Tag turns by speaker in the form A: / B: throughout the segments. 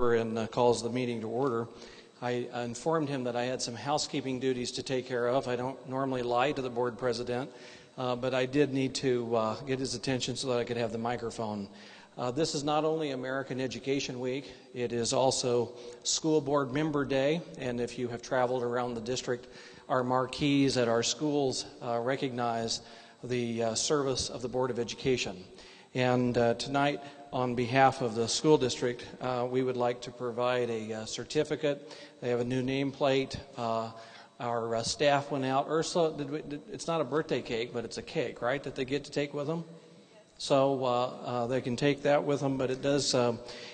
A: and calls the meeting to order. I informed him that I had some housekeeping duties to take care of. I don't normally lie to the board president, but I did need to get his attention so that I could have the microphone. This is not only American Education Week, it is also School Board Member Day, and if you have traveled around the district, our marquees at our schools recognize the service of the Board of Education. And tonight, on behalf of the school district, we would like to provide a certificate. They have a new nameplate. Our staff went out. Ursula, it's not a birthday cake, but it's a cake, right, that they get to take with them? So they can take that with them, but it does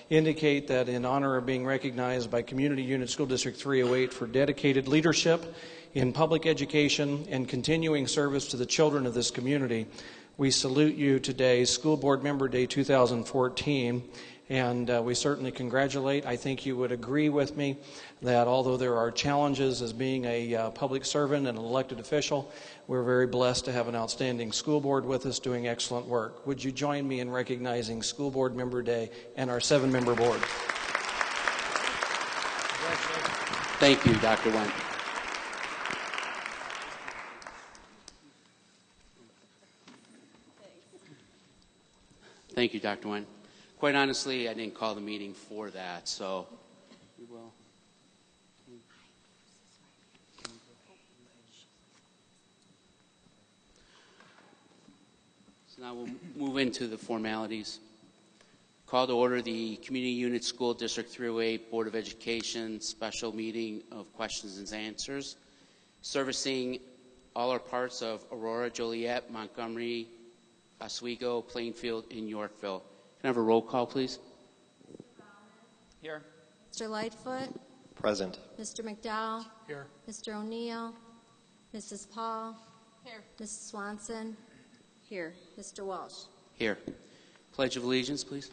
A: indicate that in honor of being recognized by Community Unit School District 308 for dedicated leadership in public education and continuing service to the children of this community, we salute you today, School Board Member Day 2014, and we certainly congratulate. I think you would agree with me that although there are challenges as being a public servant and an elected official, we're very blessed to have an outstanding school board with us doing excellent work. Would you join me in recognizing School Board Member Day and our 7-member board?
B: Thank you, Dr. Wendt. Thank you, Dr. Wendt. Quite honestly, I didn't call the meeting for that, so we will. So now we'll move into the formalities. Call to order the Community Unit School District 308 Board of Education special meeting of questions and answers, servicing all our parts of Aurora, Joliet, Montgomery, Oswego, Plainfield, and Yorkville. Can I have a roll call, please?
C: Here.
D: Mr. Lightfoot.
E: Present.
D: Mr. McDowell.
C: Here.
D: Mr. O'Neill. Mrs. Paul.
F: Here.
D: Mrs. Swanson.
F: Here.
D: Mr. Walsh.
B: Here. Pledge of Allegiance, please.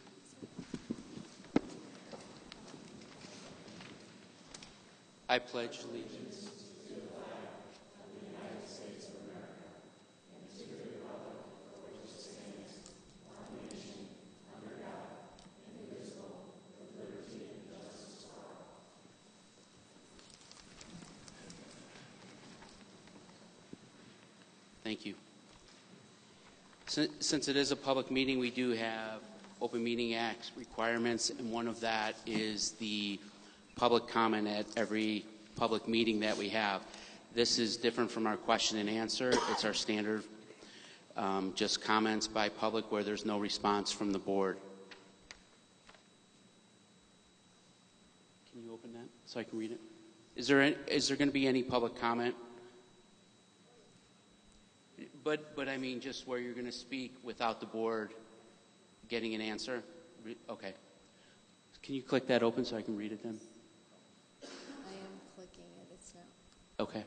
B: I pledge allegiance. Thank you. Since it is a public meeting, we do have Open Meeting Act requirements, and one of that is the public comment at every public meeting that we have. This is different from our question and answer. It's our standard just comments by public where there's no response from the board. Can you open that so I can read it? Is there going to be any public comment? But I mean, just where you're going to speak without the board getting an answer? Okay. Can you click that open so I can read it then?
D: I am clicking it. It's not.
B: Okay.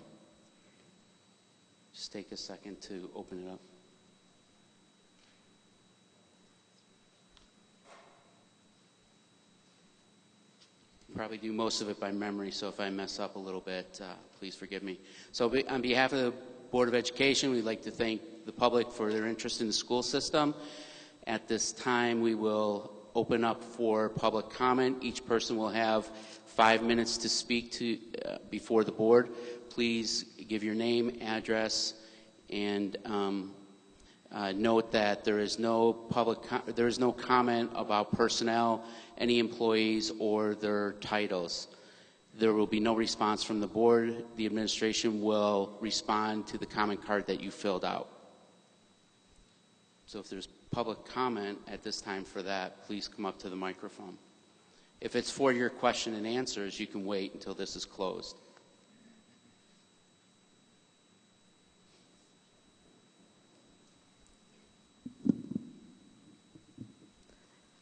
B: Just take a second to open it up. Probably do most of it by memory, so if I mess up a little bit, please forgive me. So on behalf of the Board of Education, we'd like to thank the public for their interest in the school system. At this time, we will open up for public comment. Each person will have 5 minutes to speak to before the board. Please give your name, address, and note that there is no comment about personnel, any employees, or their titles. There will be no response from the board. The administration will respond to the comment card that you filled out. So if there's public comment at this time for that, please come up to the microphone. If it's for your question and answers, you can wait until this is closed.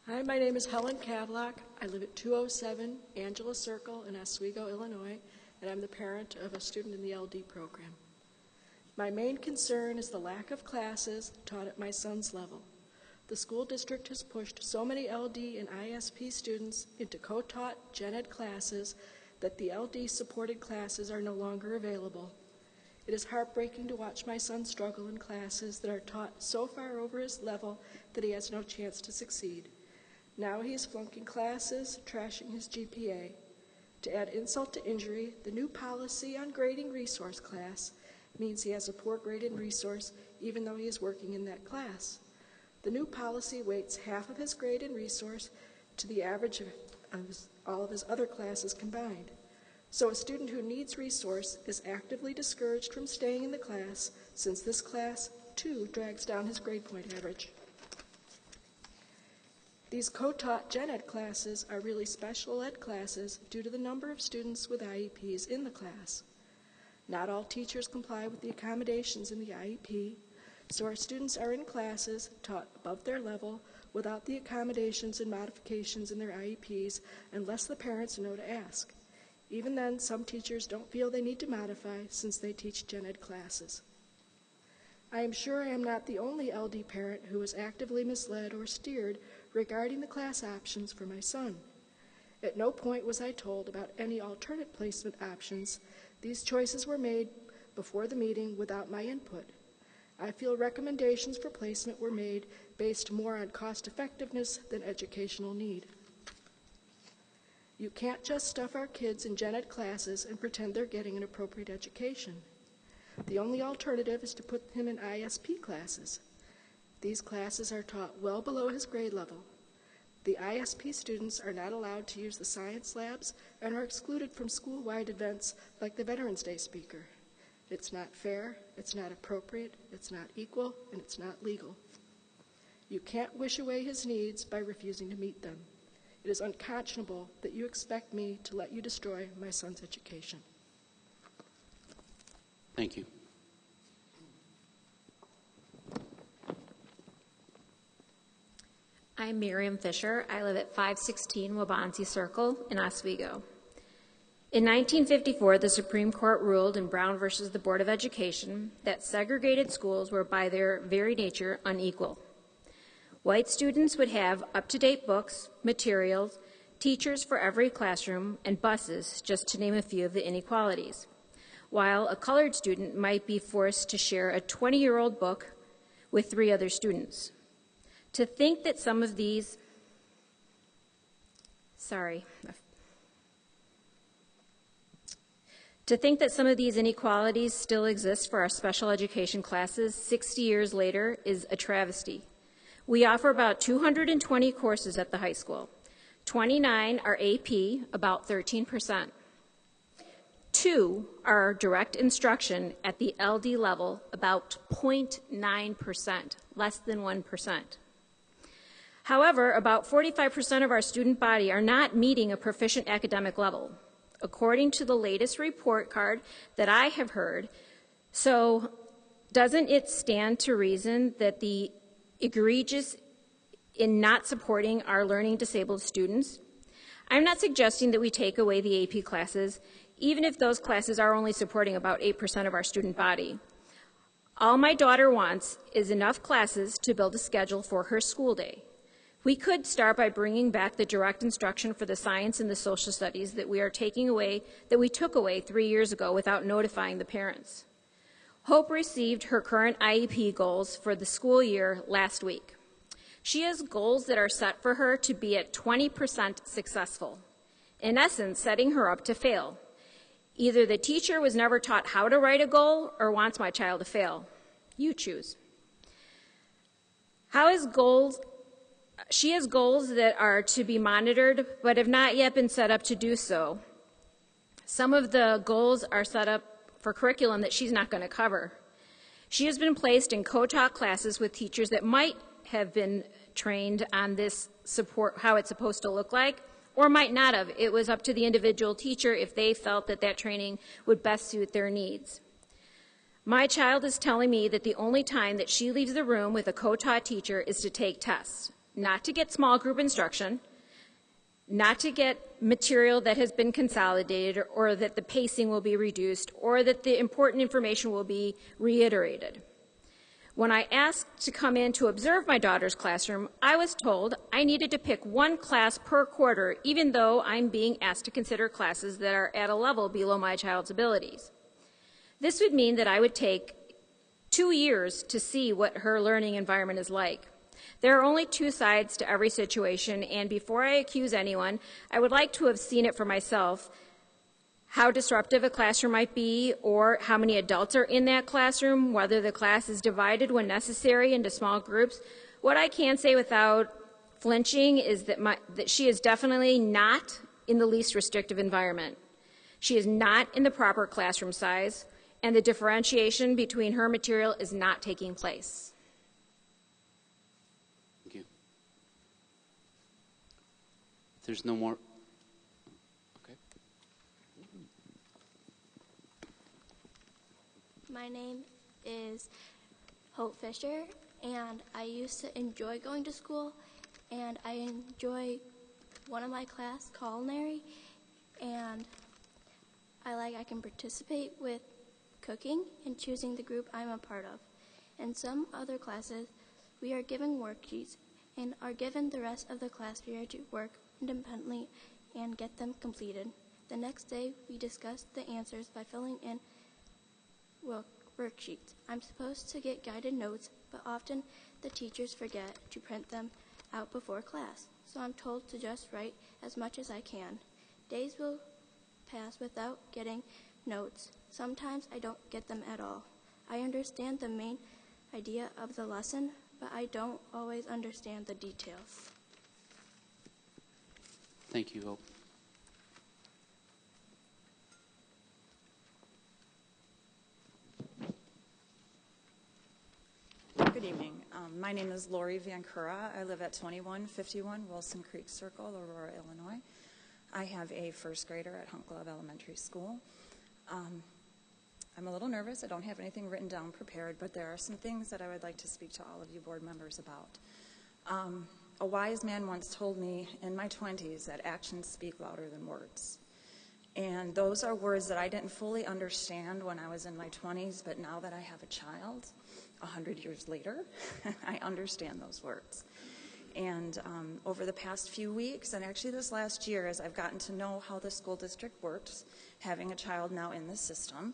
G: Hi, my name is Helen Cavlock. I live at 207 Angela Circle in Oswego, Illinois, and I'm the parent of a student in the LD program. My main concern is the lack of classes taught at my son's level. The school district has pushed so many LD and ISP students into co-taught gen ed classes that the LD-supported classes are no longer available. It is heartbreaking to watch my son struggle in classes that are taught so far over his level that he has no chance to succeed. Now he is flunking classes, trashing his GPA. To add insult to injury, the new policy on grading resource class means he has a poor grade in resource even though he is working in that class. The new policy weights half of his grade in resource to the average of all of his other classes combined. So a student who needs resource is actively discouraged from staying in the class since this class, too, drags down his grade point average. These co-taught gen ed classes are really special ed classes due to the number of students with IEPs in the class. Not all teachers comply with the accommodations in the IEP, so our students are in classes taught above their level without the accommodations and modifications in their IEPs unless the parents know to ask. Even then, some teachers don't feel they need to modify since they teach gen ed classes. I am sure I am not the only LD parent who was actively misled or steered regarding the class options for my son. At no point was I told about any alternate placement options. These choices were made before the meeting without my input. I feel recommendations for placement were made based more on cost effectiveness than educational need. You can't just stuff our kids in gen ed classes and pretend they're getting an appropriate education. The only alternative is to put him in ISP classes. These classes are taught well below his grade level. The ISP students are not allowed to use the science labs and are excluded from school-wide events like the Veterans Day speaker. It's not fair, it's not appropriate, it's not equal, and it's not legal. You can't wish away his needs by refusing to meet them. It is unconscionable that you expect me to let you destroy my son's education.
B: Thank you.
E: I'm Miriam Fisher. I live at 516 Wabansie Circle in Oswego. In 1954, the Supreme Court ruled in Brown versus the Board of Education that segregated schools were by their very nature unequal. White students would have up-to-date books, materials, teachers for every classroom, and buses, just to name a few of the inequalities, while a colored student might be forced to share a 20-year-old book with 3 other students. To think that some of these inequalities still exist for our special education classes 60 years later is a travesty. We offer about 220 courses at the high school. 29 are AP, about 13%. 2 are direct instruction at the LD level, about 0.9%, less than 1%. However, about 45% of our student body are not meeting a proficient academic level, according to the latest report card that I have heard. So doesn't it stand to reason that the egregious in not supporting our learning disabled students? I'm not suggesting that we take away the AP classes, even if those classes are only supporting about 8% of our student body. All my daughter wants is enough classes to build a schedule for her school day. We could start by bringing back the direct instruction for the science and the social studies that we took away 3 years ago without notifying the parents. Hope received her current IEP goals for the school year last week. She has goals that are set for her to be at 20% successful, in essence, setting her up to fail. Either the teacher was never taught how to write a goal or wants my child to fail. You choose. She has goals that are to be monitored, but have not yet been set up to do so. Some of the goals are set up for curriculum that she's not going to cover. She has been placed in co-taught classes with teachers that might have been trained on this support, how it's supposed to look like, or might not have. It was up to the individual teacher if they felt that that training would best suit their needs. My child is telling me that the only time that she leaves the room with a co-taught teacher is to take tests, not to get small group instruction, not to get material that has been consolidated or that the pacing will be reduced or that the important information will be reiterated. When I asked to come in to observe my daughter's classroom, I was told I needed to pick 1 class per quarter, even though I'm being asked to consider classes that are at a level below my child's abilities. This would mean that I would take 2 years to see what her learning environment is like. There are only two sides to every situation, and before I accuse anyone, I would like to have seen it for myself, how disruptive a classroom might be, or how many adults are in that classroom, whether the class is divided when necessary into small groups. What I can say without flinching is that she is definitely not in the least restrictive environment. She is not in the proper classroom size, and the differentiation between her material is not taking place.
B: Thank you. If there's no more. Okay.
F: My name is Hope Fisher, and I used to enjoy going to school, and I enjoy one of my class, culinary, and I can participate with cooking and choosing the group I'm a part of. In some other classes, we are given worksheets and are given the rest of the class period to work independently and get them completed. The next day, we discuss the answers by filling in worksheets. I'm supposed to get guided notes, but often the teachers forget to print them out before class, so I'm told to just write as much as I can. Days will pass without getting notes. Sometimes I don't get them at all. I understand the main idea of the lesson, but I don't always understand the details.
B: Thank you, Hope.
C: Good evening. My name is Lori Vancura. I live at 2151 Wilson Creek Circle, Aurora, Illinois. I have a first grader at Hunt Glove Elementary School. I'm a little nervous. I don't have anything written down prepared, but there are some things that I would like to speak to all of you board members about. A wise man once told me in my 20s that actions speak louder than words. And those are words that I didn't fully understand when I was in my 20s, but now that I have a child, 100 years later, I understand those words. And over the past few weeks, and actually this last year, as I've gotten to know how the school district works, having a child now in the system,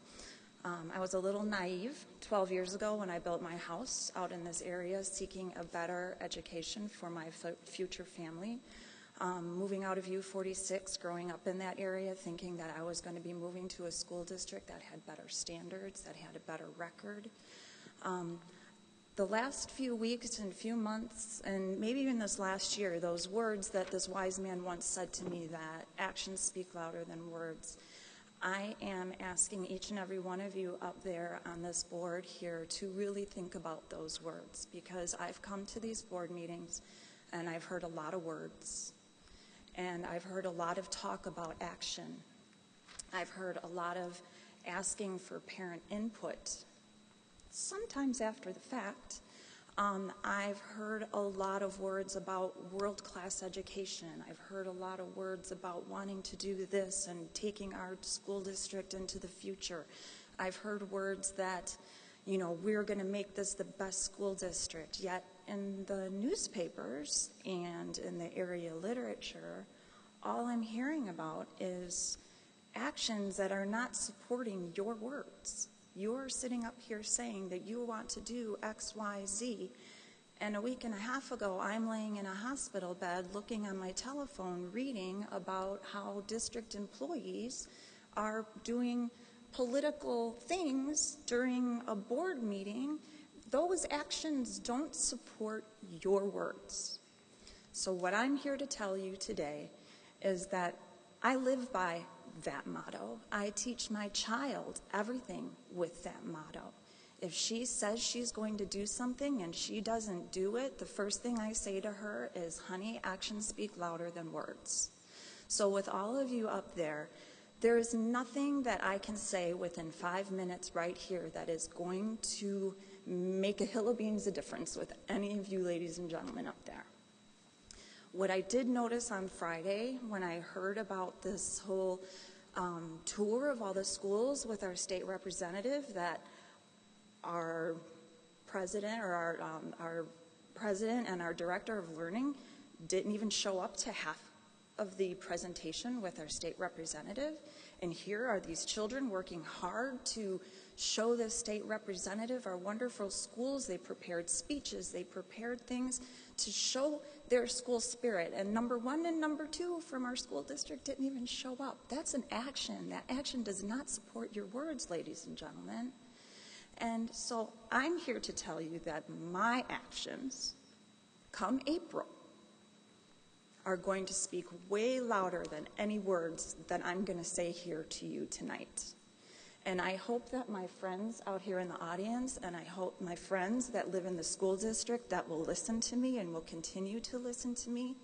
C: I was a little naive 12 years ago when I built my house out in this area, seeking a better education for my future family. Moving out of U46, growing up in that area, thinking that I was going to be moving to a school district that had better standards, that had a better record. The last few weeks and few months, and maybe even this last year, those words that this wise man once said to me, that actions speak louder than words, I am asking each and every one of you up there on this board here to really think about those words, because I've come to these board meetings and I've heard a lot of words, and I've heard a lot of talk about action. I've heard a lot of asking for parent input, sometimes after the fact. I've heard a lot of words about world-class education. I've heard a lot of words about wanting to do this and taking our school district into the future. I've heard words that, you know, we're going to make this the best school district. Yet in the newspapers and in the area literature, all I'm hearing about is actions that are not supporting your words. You're sitting up here saying that you want to do X, Y, Z, and a week and a half ago, I'm laying in a hospital bed looking on my telephone, reading about how district employees are doing political things during a board meeting. Those actions don't support your words. So what I'm here to tell you today is that I live by that motto. I teach my child everything with that motto. If she says she's going to do something and she doesn't do it, the first thing I say to her is, honey, actions speak louder than words. So with all of you up there, there is nothing that I can say within 5 minutes right here that is going to make a hill of beans a difference with any of you ladies and gentlemen up there. What I did notice on Friday when I heard about this whole tour of all the schools with our state representative, that our president or our president and our director of learning didn't even show up to half of the presentation with our state representative. And here are these children working hard to show the state representative our wonderful schools. They prepared speeches. They prepared things to show their school spirit. And number 1 and number 2 from our school district didn't even show up. That's an action. That action does not support your words, ladies and gentlemen. And so I'm here to tell you that my actions, come April, are going to speak way louder than any words that I'm going to say here to you tonight. And I hope that my friends out here in the audience, and I hope my friends that live in the school district that will listen to me and will continue to listen to me,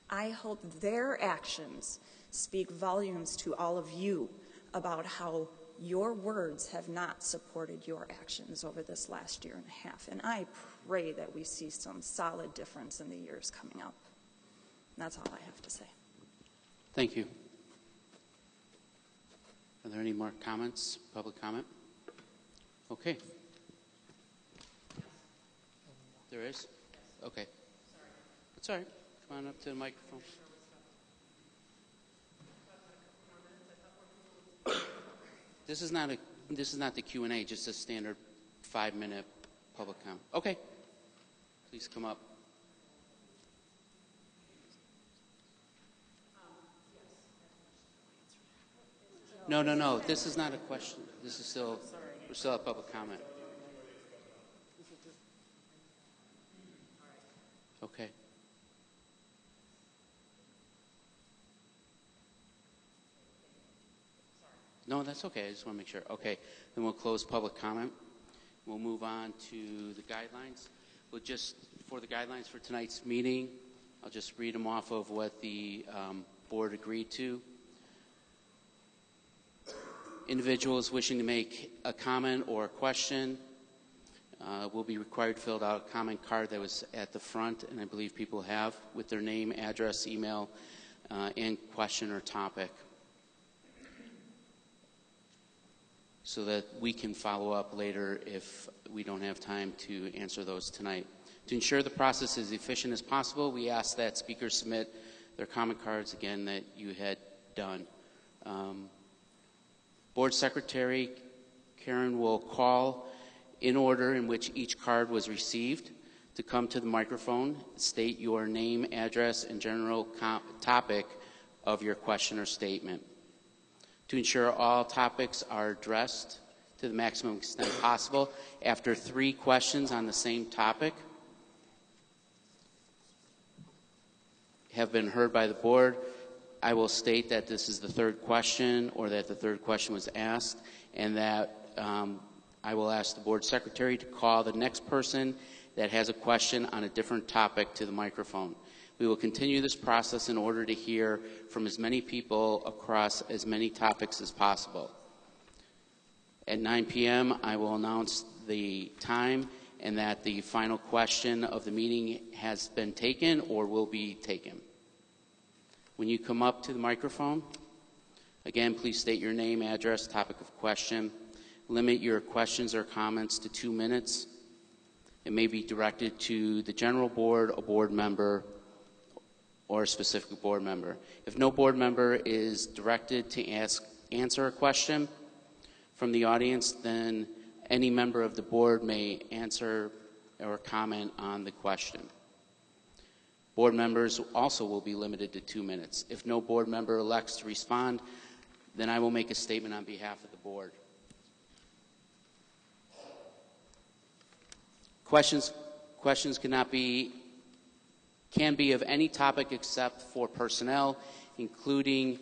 C: I hope their actions speak volumes to all of you about how your words have not supported your actions over this last year and a half. And I pray that we see some solid difference in the years coming up. That's all I have to say.
B: Thank you. Are there any more comments, public comment? Okay. There is? Okay. That's all right. Come on up to the microphone. This is not the Q&A, just a standard 5-minute public comment. Okay. Please come up. No. This is not a question. This is we're still at public comment. Okay. No, that's okay. I just want to make sure. Okay. Then we'll close public comment. We'll move on to the guidelines. We'll just, for the guidelines for tonight's meeting, I'll just read them off of what the board agreed to. Individuals wishing to make a comment or a question will be required to fill out a comment card that was at the front, and I believe people have, with their name, address, email, and question or topic, so that we can follow up later if we don't have time to answer those tonight. To ensure the process is efficient as possible, we ask that speakers submit their comment cards, again, that you had done. Board Secretary Karen will call in order in which each card was received to come to the microphone, state your name, address, and general topic of your question or statement. To ensure all topics are addressed to the maximum extent possible, after 3 questions on the same topic have been heard by the board, I will state that this is the 3rd question, or that the 3rd question was asked, and that I will ask the board secretary to call the next person that has a question on a different topic to the microphone. We will continue this process in order to hear from as many people across as many topics as possible. At 9 p.m., I will announce the time and that the final question of the meeting has been taken or will be taken. When you come up to the microphone, again, please state your name, address, topic of question. Limit your questions or comments to 2 minutes. It may be directed to the general board, a board member, or a specific board member. If no board member is directed to answer a question from the audience, then any member of the board may answer or comment on the question. Board members also will be limited to 2 minutes. If no board member elects to respond, then I will make a statement on behalf of the board. Questions can be of any topic except for personnel, including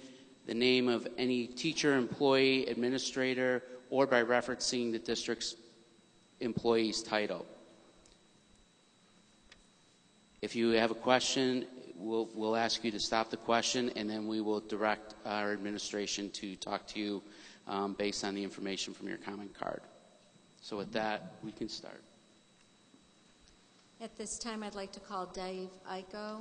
B: the name of any teacher, employee, administrator, or by referencing the district's employee's title. If you have a question, we'll ask you to stop the question, and then we will direct our administration to talk to you based on the information from your comment card. So with that, we can start.
D: At this time, I'd like to call Dave Ico.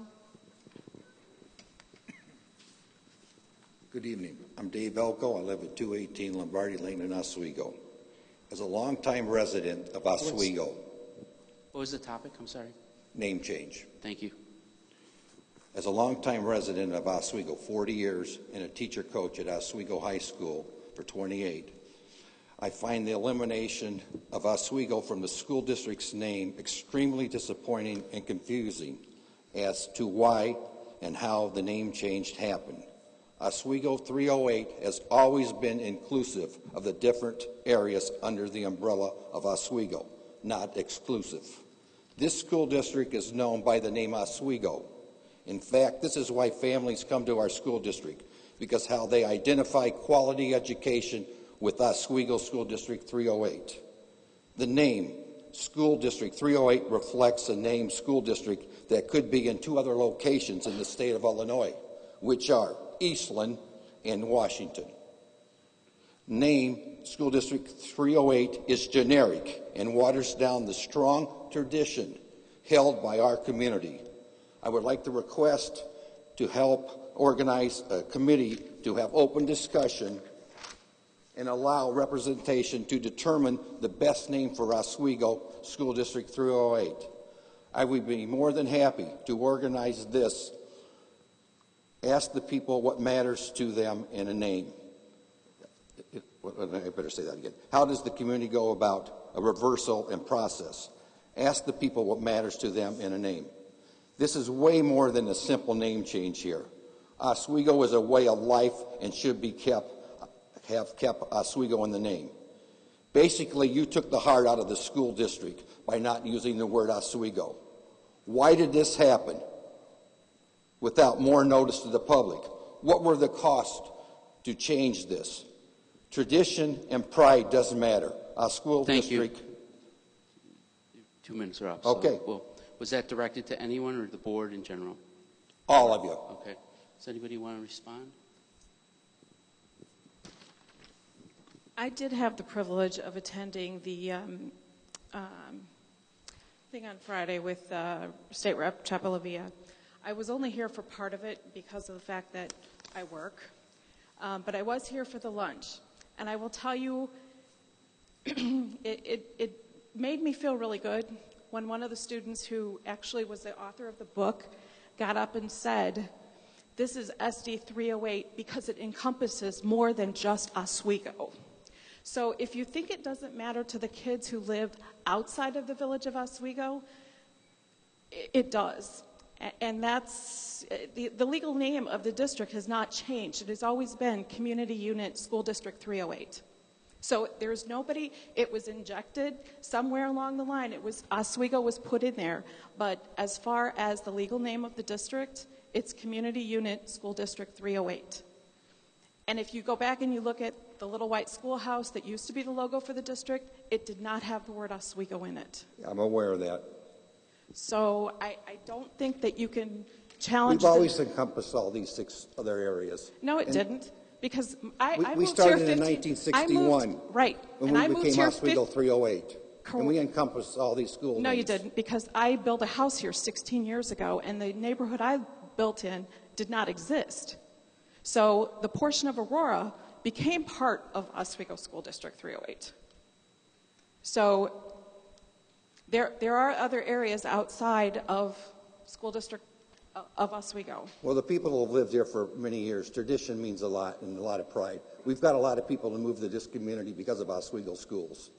H: Good evening. I'm Dave Elko. I live at 218 Lombardi Lane in Oswego. As a longtime resident of Oswego.
B: What was the topic? I'm sorry.
H: Name change.
B: Thank you.
H: As a longtime resident of Oswego, 40 years, and a teacher coach at Oswego High School for 28, I find the elimination of Oswego from the school district's name extremely disappointing and confusing as to why and how the name change happened. Oswego 308 has always been inclusive of the different areas under the umbrella of Oswego, not exclusive. This school district is known by the name Oswego. In fact, this is why families come to our school district, because how they identify quality education with Oswego School District 308. The name School District 308 reflects a named school district that could be in two other locations in the state of Illinois, which are Eastland and Washington. Name School District 308 is generic and waters down the strong tradition held by our community. I would like to request to help organize a committee to have open discussion and allow representation to determine the best name for Oswego School District 308. I would be more than happy to organize this. Ask the people what matters to them in a name. I better say that again. How does the community go about a reversal and process? Ask the people what matters to them in a name. This is way more than a simple name change here. Oswego is a way of life and should be have kept Oswego in the name. Basically, you took the heart out of the school district by not using the word Oswego. Why did this happen without more notice to the public? What were the costs to change this? Tradition and pride doesn't matter. Our school district.
B: Thank you. 2 minutes are up.
H: Okay.
B: So, well, was that directed to anyone or the board in general?
H: All of you.
B: Okay. Does anybody want to respond?
I: I did have the privilege of attending the thing on Friday with State Rep Chapalavia. I was only here for part of it because of the fact that I work, but I was here for the lunch. And I will tell you, it made me feel really good when one of the students who actually was the author of the book got up and said, this is SD 308 because it encompasses more than just Oswego. So if you think it doesn't matter to the kids who live outside of the village of Oswego, it does. And that's, the legal name of the district has not changed. It has always been Community Unit School District 308. So there's nobody, it was injected somewhere along the line. It was, Oswego was put in there. But as far as the legal name of the district, it's Community Unit School District 308. And if you go back and you look at the little white schoolhouse that used to be the logo for the district, it did not have the word Oswego in it.
H: I'm aware of that.
I: So I don't think that you can challenge.
H: We've always encompassed all these 6 other areas.
I: No, it didn't. Because I moved
H: we started
I: here
H: in 1961.
I: Right.
H: When
I: and
H: we became
I: here
H: Oswego 308.
I: Correct.
H: And we encompassed all these school names.
I: No, you didn't, because I built a house here 16 years ago, and the neighborhood I built in did not exist. So the portion of Aurora became part of Oswego School District 308. So there are other areas outside of School District of Oswego.
H: Well, the people who have lived here for many years, tradition means a lot and a lot of pride. We've got a lot of people who moved to this community because of Oswego schools.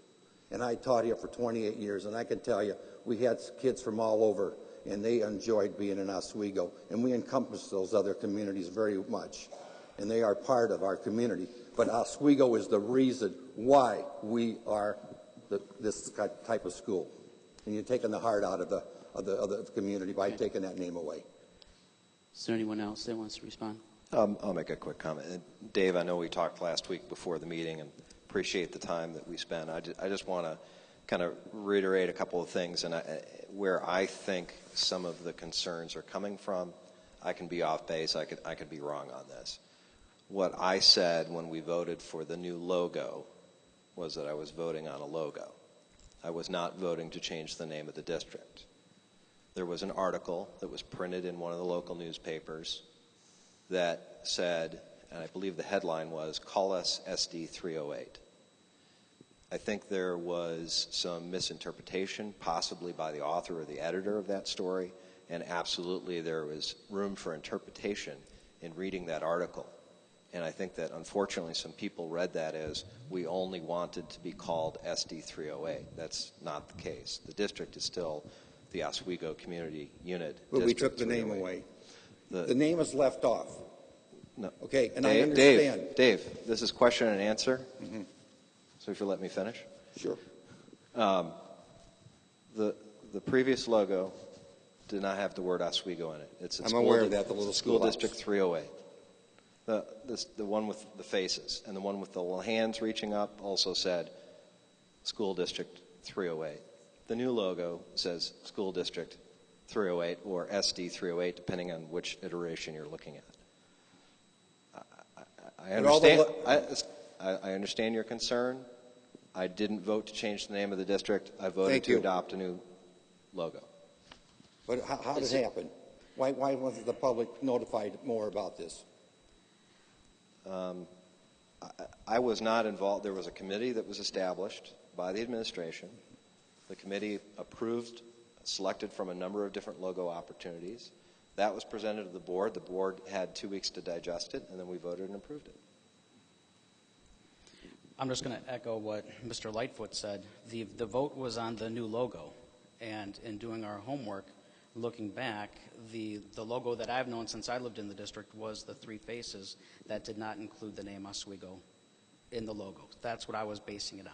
H: And I taught here for 28 years, and I can tell you, we had kids from all over, and they enjoyed being in Oswego. And we encompass those other communities very much, and they are part of our community. But Oswego is the reason why we are this type of school. And you're taking the heart out of the community by taking that name away.
B: Is there anyone else that wants to respond?
J: I'll make a quick comment. Dave, I know we talked last week before the meeting and appreciate the time that we spent. I just want to kind of reiterate a couple of things and where I think some of the concerns are coming from. I can be off base. I could be wrong on this. What I said when we voted for the new logo was that I was voting on a logo. I was not voting to change the name of the district. There was an article that was printed in one of the local newspapers that said, and I believe the headline was, "Call us SD 308." I think there was some misinterpretation, possibly by the author or the editor of that story, and absolutely there was room for interpretation in reading that article. And I think that, unfortunately, some people read that as we only wanted to be called SD 308. That's not the case. The district is still the Oswego Community Unit.
H: But we took the name away. The name is left off.
J: No.
H: Okay, and I understand.
J: Dave, this is question and answer. Mm-hmm. So if you'll let me finish.
H: Sure.
J: The previous logo did not have the word Oswego in it.
H: I'm aware of that, the little
J: School District 308. The one with the faces and the one with the little hands reaching up also said School District 308. The new logo says School District 308 or SD 308, depending on which iteration you're looking at. I understand your concern. I didn't vote to change the name of the district. I voted to adopt a new logo.
H: But how did it happen? Why wasn't the public notified more about this?
J: I was not involved. There was a committee that was established by the administration. The committee approved, selected from a number of different logo opportunities. That was presented to the board. The board had 2 weeks to digest it, and then we voted and approved it.
K: I'm just going to echo what Mr. Lightfoot said. The vote was on the new logo, and in doing our homework, looking back, the logo that I've known since I lived in the district was the 3 faces that did not include the name Oswego in the logo. That's what I was basing it on.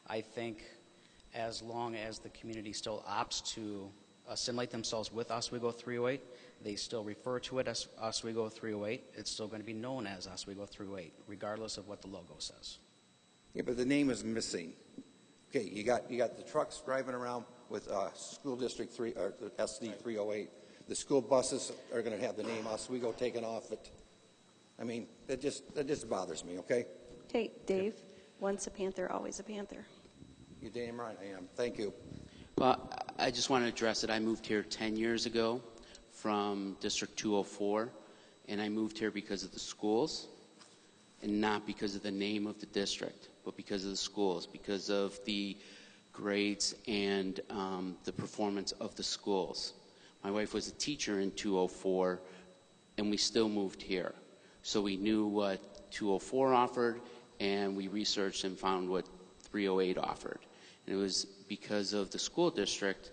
K: I think as long as the community still opts to assimilate themselves with Oswego 308, they still refer to it as Oswego 308, it's still going to be known as Oswego 308, regardless of what the logo says.
H: Yeah, but the name is missing. Okay, you got the trucks driving around with School District 3 or the SD 308. The school buses are going to have the name Oswego taken off it. I mean, that just bothers me. Okay.
L: Hey, Dave. Once a Panther, always a Panther.
H: You're damn right I am. Thank you.
B: Well, I just want to address it. I moved here 10 years ago from District 204, and I moved here because of the schools, and not because of the name of the district, but because of the schools, because of the grades and the performance of the schools. My wife was a teacher in 204, and we still moved here. So we knew what 204 offered, and we researched and found what 308 offered. And it was because of the school district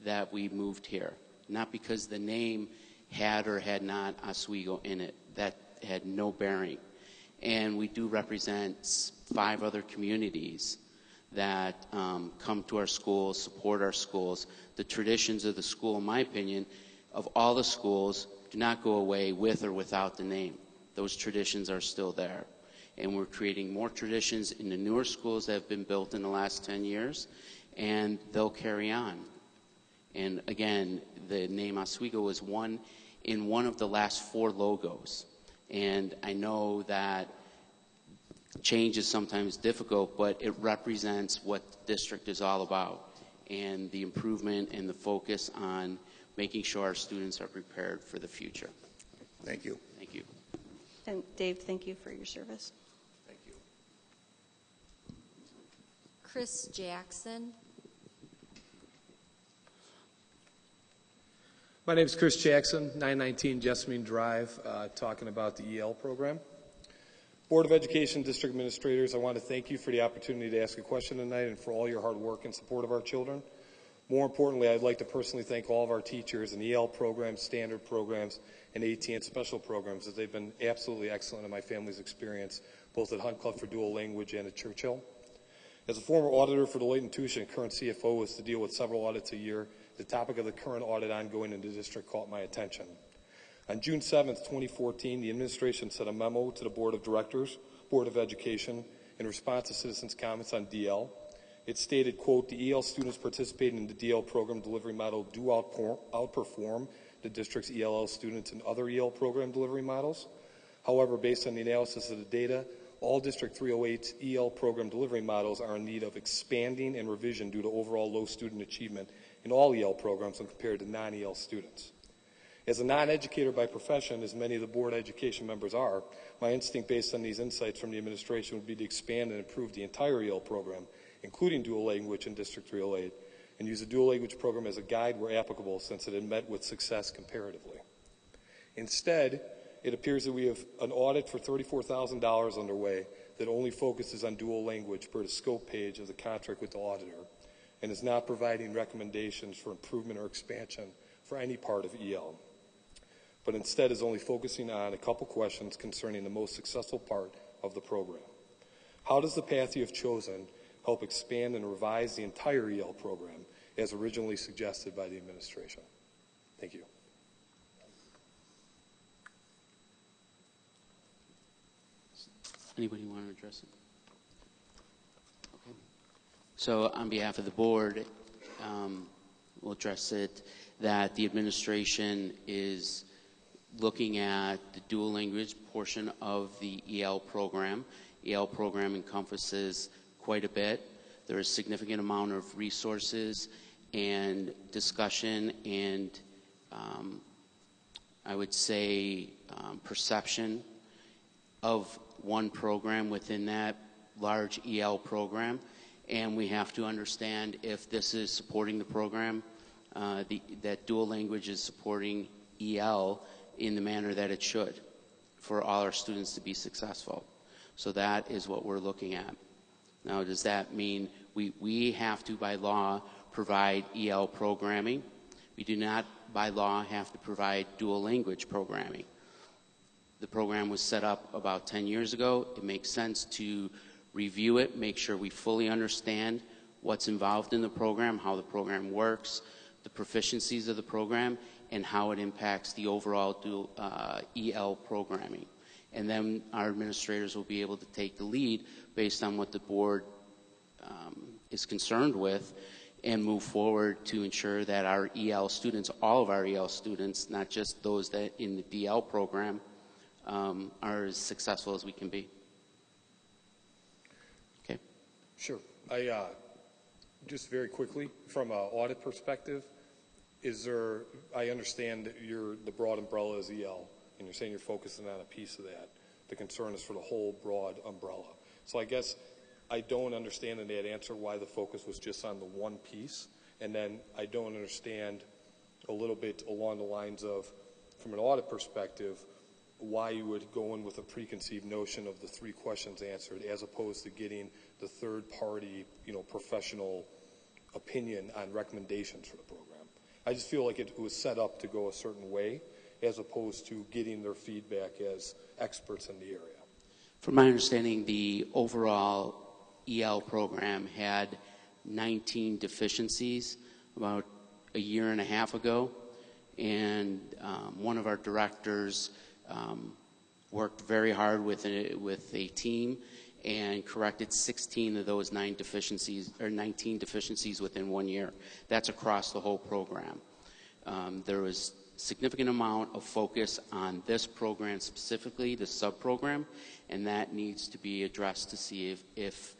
B: that we moved here, not because the name had or had not Oswego in it. That had no bearing. And we do represent 5 other communities that come to our schools, support our schools. The traditions of the school, in my opinion, of all the schools, do not go away with or without the name. Those traditions are still there. And we're creating more traditions in the newer schools that have been built in the last 10 years, and they'll carry on. And again, the name Oswego was one of the last 4 logos. And I know that change is sometimes difficult, but it represents what the district is all about, and the improvement and the focus on making sure our students are prepared for the future.
H: Thank you.
B: Thank you.
L: And Dave, thank you for your service.
H: Thank you.
D: Chris Jackson.
M: My name is Chris Jackson, 919 Jessamine Drive, talking about the EL program. Board of Education District Administrators, I want to thank you for the opportunity to ask a question tonight and for all your hard work in support of our children. More importantly, I'd like to personally thank all of our teachers in EL programs, standard programs, and AT and special programs, as they've been absolutely excellent in my family's experience, both at Hunt Club for Dual Language and at Churchill. As a former auditor for Deloitte & Touche and current CFO is to deal with several audits a year, the topic of the current audit ongoing in the district caught my attention. On June 7th, 2014, the administration sent a memo to the Board of Directors, Board of Education, in response to citizens' comments on DL. It stated, quote, the EL students participating in the DL program delivery model do outperform the district's ELL students in other EL program delivery models. However, based on the analysis of the data, all District 308's EL program delivery models are in need of expanding and revision due to overall low student achievement in all EL programs when compared to non-EL students. As a non-educator by profession, as many of the board education members are, my instinct based on these insights from the administration would be to expand and improve the entire EL program, including dual language in District 308, and use the dual language program as a guide where applicable, since it had met with success comparatively. Instead, it appears that we have an audit for $34,000 underway that only focuses on dual language per the scope page of the contract with the auditor and is not providing recommendations for improvement or expansion for any part of EL, but instead is only focusing on a couple questions concerning the most successful part of the program. How does the path you have chosen help expand and revise the entire EL program as originally suggested by the administration? Thank you.
B: Anybody want to address it? Okay. So on behalf of the board, we'll address it that the administration is looking at the dual language portion of the EL program. EL program encompasses quite a bit. There is a significant amount of resources and discussion and I would say perception of one program within that large EL program, and we have to understand if this is supporting the program, that dual language is supporting EL in the manner that it should for all our students to be successful. So that is what we're looking at. Now, does that mean we have to, by law, provide EL programming? We do not, by law, have to provide dual language programming. The program was set up about 10 years ago. It makes sense to review it, make sure we fully understand what's involved in the program, how the program works, the proficiencies of the program, and how it impacts the overall dual, EL programming. And then our administrators will be able to take the lead based on what the board is concerned with and move forward to ensure that our EL students, all of our EL students, not just those that in the DL program, are as successful as we can be. Okay.
M: Sure. Just very quickly, from an audit perspective, I understand that the broad umbrella is EL, and you're saying you're focusing on a piece of that. The concern is for the whole broad umbrella. So I guess I don't understand in that answer why the focus was just on the one piece, and then I don't understand a little bit along the lines of, from an audit perspective, why you would go in with a preconceived notion of the 3 questions answered as opposed to getting the third-party, professional opinion on recommendations for the program. I just feel like it was set up to go a certain way as opposed to getting their feedback as experts in the area.
B: From my understanding, the overall EL program had 19 deficiencies about a year and a half ago, and one of our directors worked very hard with a team and corrected 16 of those 19 deficiencies within 1 year. That's across the whole program. There was significant amount of focus on this program specifically, the sub-program, and that needs to be addressed to see if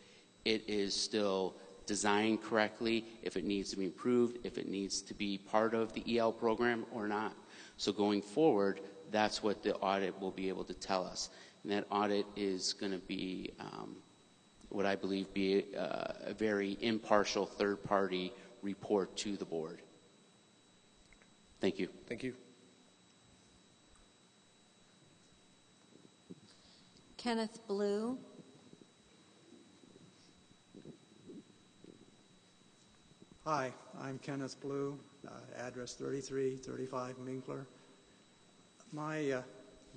B: it is still designed correctly, if it needs to be improved, if it needs to be part of the EL program or not. So going forward, that's what the audit will be able to tell us. And that audit is going to be what I believe be a very impartial third-party report to the board. Thank you.
M: Thank you.
D: Kenneth Blue.
N: Hi, I'm Kenneth Blue, address 3335 Minkler. My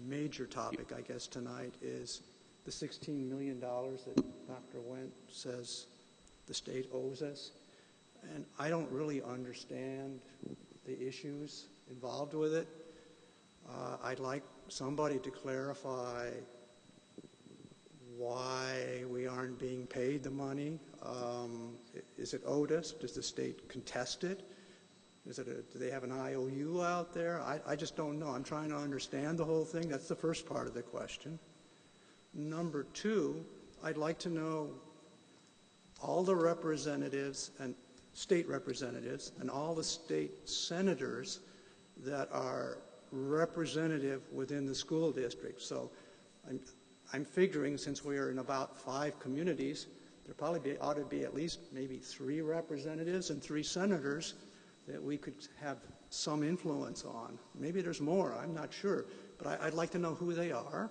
N: major topic, I guess, tonight is the $16 million that Dr. Wendt says the state owes us. And I don't really understand the issues involved with it. I'd like somebody to clarify why we aren't being paid the money. Is it owed us? Does the state contest it? Do they have an IOU out there? I just don't know. I'm trying to understand the whole thing. That's the first part of the question. Number 2, I'd like to know all the representatives and state representatives and all the state senators that are representative within the school district. So I'm figuring since we are in about 5 communities, there probably ought to be at least maybe 3 representatives and 3 senators that we could have some influence on. Maybe there's more, I'm not sure. but I'd like to know who they are.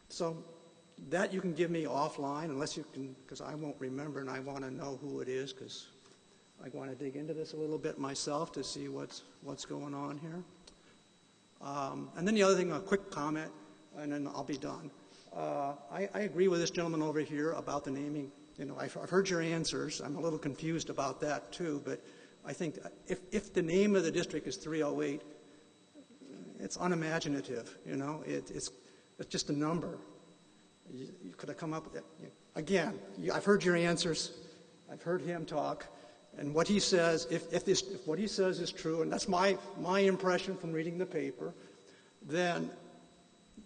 N: So that you can give me offline, unless you can, because I won't remember, and I want to know who it is, because I want to dig into this a little bit myself to see what's going on here. And then the other thing, a quick comment, and then I'll be done. I agree with this gentleman over here about the naming. You know, I've heard your answers. I'm a little confused about that too, but I think if the name of the district is 308, it's unimaginative. You know, it's just a number. You could have come up with it. Again, I've heard your answers. I've heard him talk, and what he says, if what he says is true, and that's my impression from reading the paper, then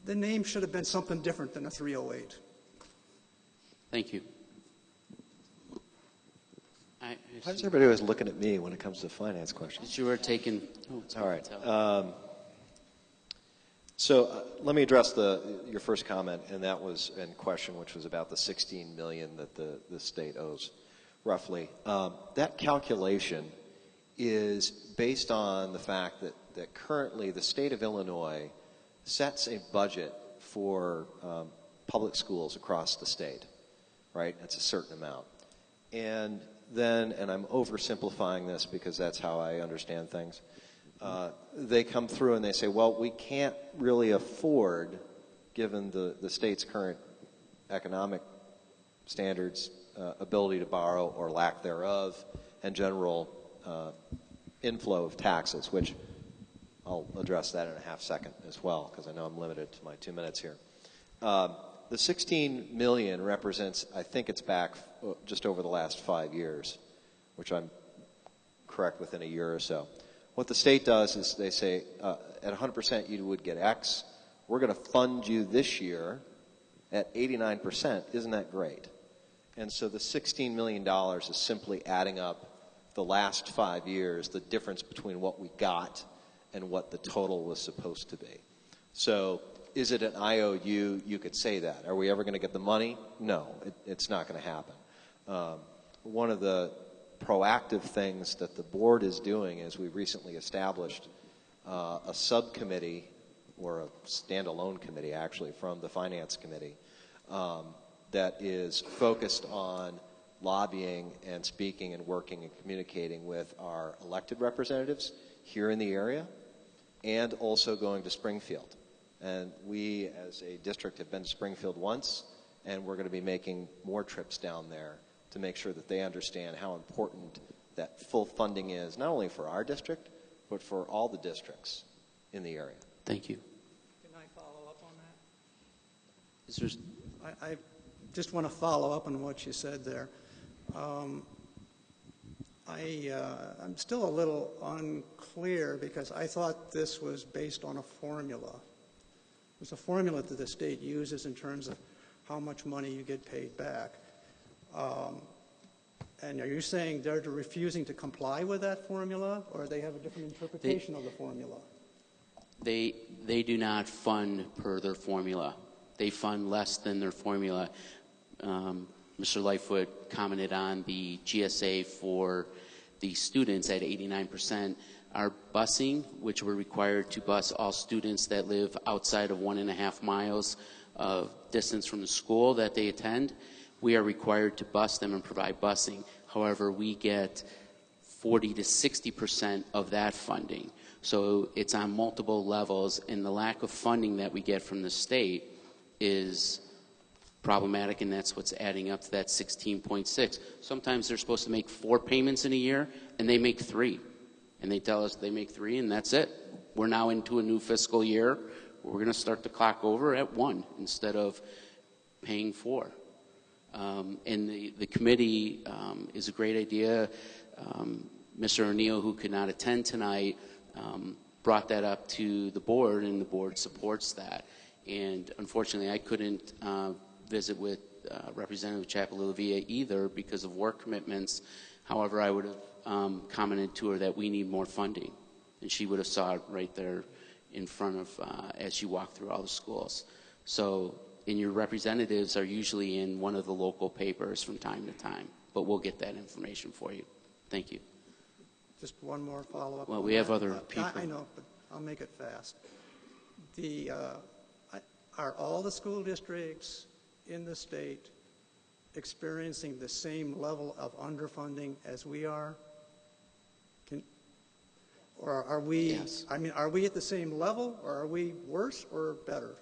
N: the name should have been something different than a 308.
B: Thank you.
J: Why is everybody always looking at me when it comes to finance questions?
B: You were taking.
J: All right. So let me address your first comment, and that was in question, which was about the $16 million that the state owes, roughly. That calculation is based on the fact that currently the state of Illinois sets a budget for public schools across the state, right? It's a certain amount. And then, and I'm oversimplifying this because that's how I understand things, they come through and they say, well, we can't really afford, given the state's current economic standards, ability to borrow or lack thereof, and general inflow of taxes, which I'll address that in a half second as well, because I know I'm limited to my 2 minutes here. The $16 million represents, I think it's back just over the last 5 years, which I'm correct within a year or so. What the state does is they say, at 100% you would get X. We're going to fund you this year at 89%. Isn't that great? And so the $16 million is simply adding up the last 5 years, the difference between what we got and what the total was supposed to be. So is it an IOU? You could say that. Are we ever going to get the money? No, it's not going to happen. One of the proactive things that the board is doing is we recently established a subcommittee, or a standalone committee actually, from the finance committee that is focused on lobbying and speaking and working and communicating with our elected representatives here in the area, and also going to Springfield. And we, as a district, have been to Springfield once, and we're going to be making more trips down there to make sure that they understand how important that full funding is, not only for our district, but for all the districts in the area.
B: Thank you.
N: Can I follow up on that? I just want to follow up on what you said there. I'm still a little unclear because I thought this was based on a formula. It's a formula that the state uses in terms of how much money you get paid back. And are you saying they're refusing to comply with that formula, or they have a different interpretation of the formula?
B: They do not fund per their formula. They fund less than their formula. Mr. Lightfoot commented on the GSA for the students at 89%. Our busing, which we're required to bus all students that live outside of 1.5 miles of distance from the school that they attend, we are required to bus them and provide busing. However, we get 40 to 60% of that funding. So it's on multiple levels, and the lack of funding that we get from the state is problematic, and that's what's adding up to that 16.6. Sometimes they're supposed to make 4 payments in a year, and they make 3. And they tell us they make 3, and that's it. We're now into a new fiscal year. We're going to start the clock over at 1 instead of paying 4. And the committee is a great idea. Mr. O'Neill, who could not attend tonight, brought that up to the board, and the board supports that. And unfortunately, I couldn't visit with Representative Chapelillavia either because of work commitments. However, I would have commented to her that we need more funding, and she would have saw it right there in front of as she walked through all the schools. So, and your representatives are usually in one of the local papers from time to time, but we'll get that information for you. Thank you.
N: Just one more follow-up.
B: Well, we have other people.
N: I know, but I'll make it fast. Are all the school districts in the state experiencing the same level of underfunding as we are? Or are we,
B: Yes.
N: I mean, are we at the same level, or are we worse or better?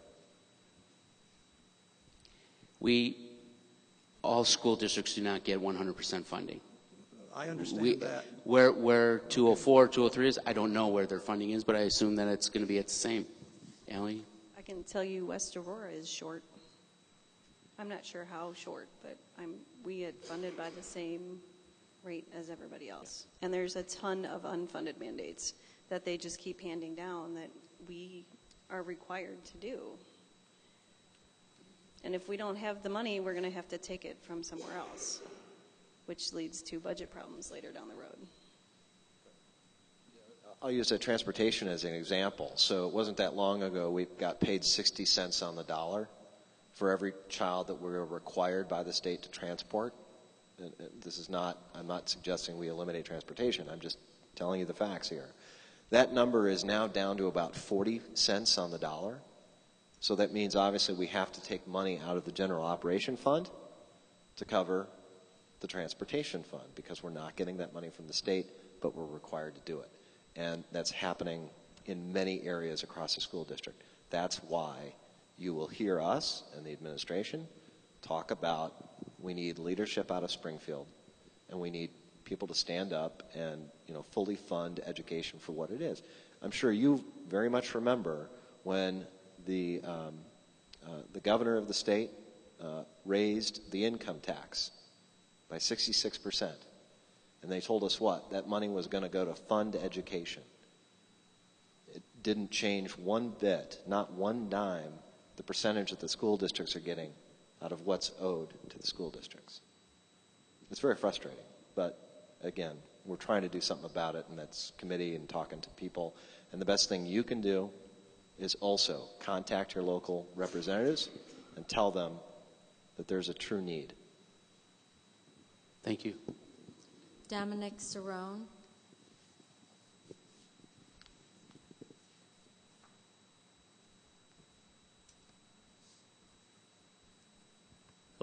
B: All school districts do not get 100% funding.
N: I understand that.
B: Where 204, 203 is, I don't know where their funding is, but I assume that it's going to be at the same. Allie?
L: I can tell you West Aurora is short. I'm not sure how short, but we get funded by the same rate as everybody else. And there's a ton of unfunded mandates that they just keep handing down that we are required to do. And if we don't have the money, we're going to have to take it from somewhere else, which leads to budget problems later down the road.
J: I'll use transportation as an example. So it wasn't that long ago we got paid 60 cents on the dollar for every child that we were required by the state to transport. I'm not suggesting we eliminate transportation. I'm just telling you the facts here. That number is now down to about 40 cents on the dollar. So that means obviously we have to take money out of the general operation fund to cover the transportation fund because we're not getting that money from the state, but we're required to do it. And that's happening in many areas across the school district. That's why you will hear us and the administration talk about we need leadership out of Springfield, and we need people to stand up and fully fund education for what it is. I'm sure you very much remember when the governor of the state raised the income tax by 66%. And they told us what? That money was going to go to fund education. It didn't change one bit, not one dime, the percentage that the school districts are getting out of what's owed to the school districts. It's very frustrating, but again, we're trying to do something about it, and that's committee and talking to people. And the best thing you can do is also contact your local representatives and tell them that there's a true need.
B: Thank you.
D: Dominic Cerrone.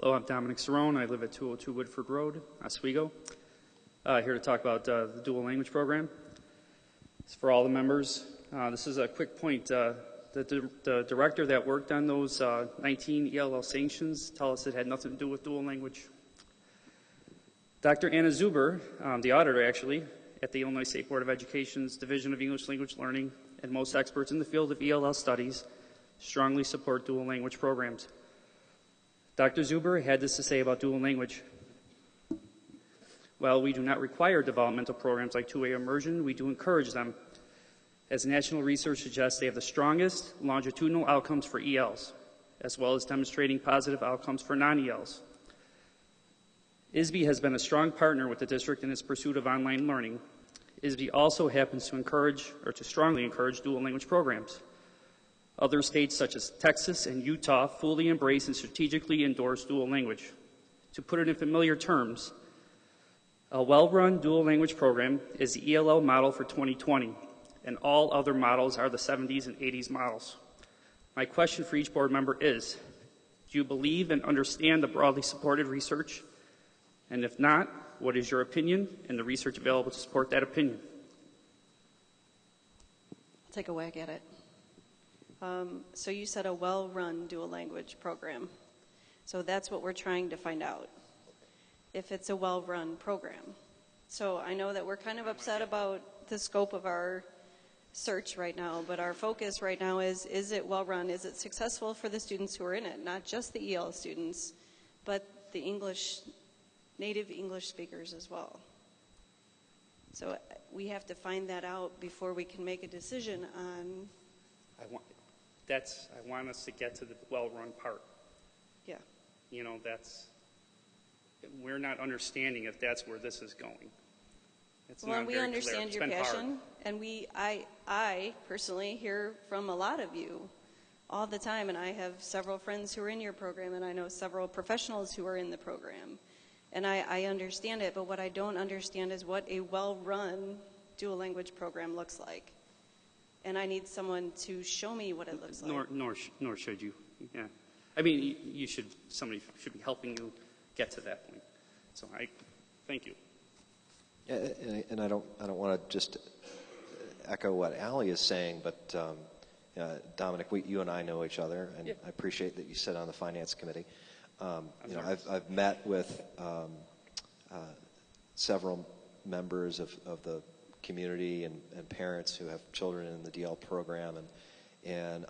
O: Hello, I'm Dominic Cerrone. I live at 202 Woodford Road, Oswego. Here to talk about the dual language program. It's for all the members. This is a quick point. The director that worked on those 19 ELL sanctions tell us it had nothing to do with dual language. Dr. Anna Zuber, the auditor actually, at the Illinois State Board of Education's Division of English Language Learning, and most experts in the field of ELL studies strongly support dual language programs. Dr. Zuber had this to say about dual language. While we do not require developmental programs like two-way immersion, we do encourage them. As national research suggests, they have the strongest longitudinal outcomes for ELs, as well as demonstrating positive outcomes for non-ELs. ISB has been a strong partner with the district in its pursuit of online learning. ISB also happens to encourage, or to strongly encourage, dual language programs. Other states such as Texas and Utah fully embrace and strategically endorse dual language. To put it in familiar terms, a well-run dual language program is the ELL model for 2020, and all other models are the 70s and 80s models. My question for each board member is, do you believe and understand the broadly supported research? And if not, what is your opinion and the research available to support that opinion?
L: I'll take a whack at it. So you said a well-run dual language program. So that's what we're trying to find out, if it's a well-run program. So I know that we're kind of upset about the scope of our search right now, but our focus right now is it well-run? Is it successful for the students who are in it? Not just the EL students, but the native English speakers as well. So we have to find that out before we can make a decision on.
O: I want us to get to the well-run part.
L: Yeah.
O: We're not understanding if that's where this is going.
L: Well, we understand your passion, and I personally hear from a lot of you all the time, and I have several friends who are in your program, and I know several professionals who are in the program. And I understand it, but what I don't understand is what a well-run dual language program looks like. and I need someone to show me what it looks like.
O: Nor should you. Yeah, I mean, somebody should be helping you get to that point. So I thank you.
J: Yeah, and I don't want to just echo what Allie is saying, but Dominic, you and I know each other, and I appreciate that you sit on the finance committee. I've met with several members of the community and parents who have children in the DL program, and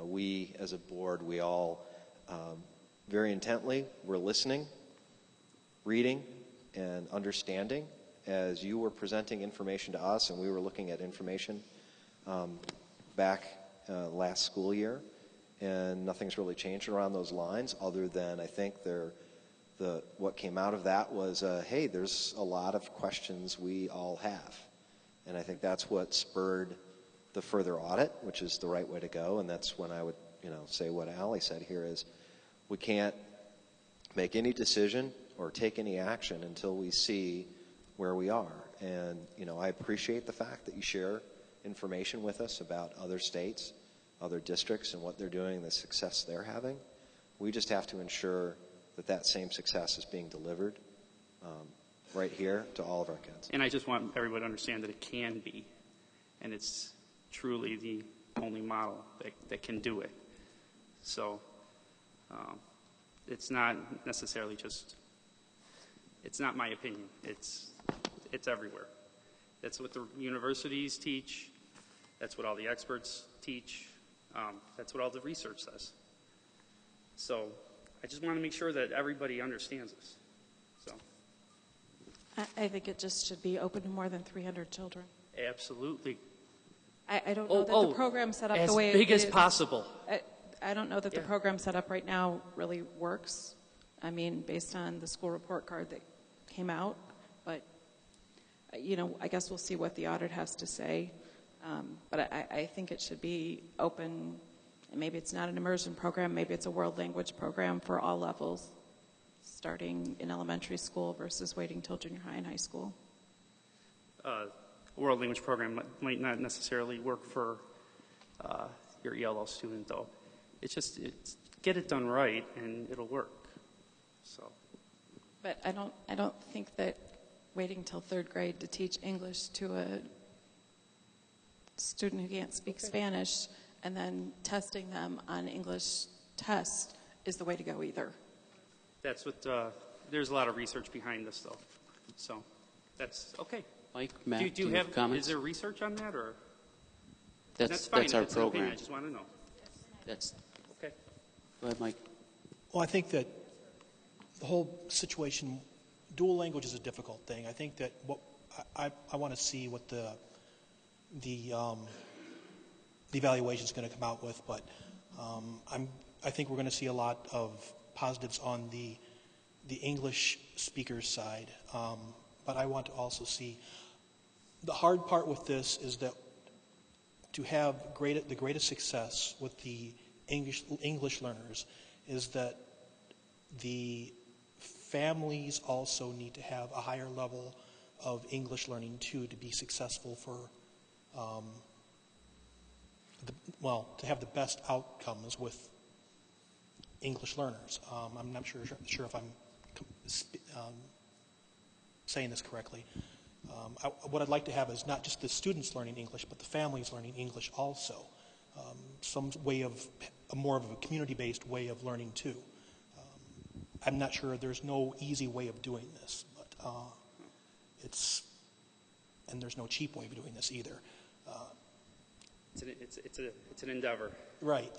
J: we as a board, we all very intently were listening, reading, and understanding as you were presenting information to us, and we were looking at information back last school year, and nothing's really changed around those lines other than I think what came out of that was, hey, there's a lot of questions we all have. And I think that's what spurred the further audit, which is the right way to go. And that's when I would, say what Allie said here is we can't make any decision or take any action until we see where we are. And, I appreciate the fact that you share information with us about other states, other districts, and what they're doing, the success they're having. We just have to ensure that same success is being delivered right here to all of our kids.
O: And I just want everybody to understand that it can be, and it's truly the only model that can do it. So it's not necessarily it's not my opinion. It's everywhere. That's what the universities teach. That's what all the experts teach. That's what all the research says. So I just want to make sure that everybody understands this. So
I: I think it just should be open to more than 300 children.
O: Absolutely.
I: I don't know that the program set up the way
O: as big as
I: is.
O: Possible.
I: I don't know that the program set up right now really works. I mean, based on the school report card that came out, but I guess we'll see what the audit has to say. But I think it should be open. And maybe it's not an immersion program. Maybe it's a world language program for all levels, starting in elementary school versus waiting till junior high and high school.
O: World language program might not necessarily work for your ELL student, though. It's get it done right, and it'll work. So.
I: But I don't think that waiting till third grade to teach English to a student who can't speak Spanish and then testing them on English tests is the way to go either.
O: That's what, there's a lot of research behind this, though. So that's okay.
B: Mike, Matt,
O: do you have
B: comments?
O: Is there research on that, or?
B: That's
O: fine.
B: That's our
O: that's an opinion.
B: program.
O: I just want to know.
B: That's
O: okay.
B: Go ahead, Mike.
P: Well, I think that the whole situation, dual language is a difficult thing. I think that what I want to see what the evaluation is going to come out with, but I think we're going to see a lot of positives on the English speakers side. But I want to also see the hard part with this is that to have the greatest success with the English learners is that the families also need to have a higher level of English learning too to be successful for to have the best outcomes with English learners. I'm not sure if I'm saying this correctly. What I'd like to have is not just the students learning English, but the families learning English also. Some way of more of a community-based way of learning too. I'm not sure. There's no easy way of doing this, but and there's no cheap way of doing this either.
O: It's an endeavor.
P: Right.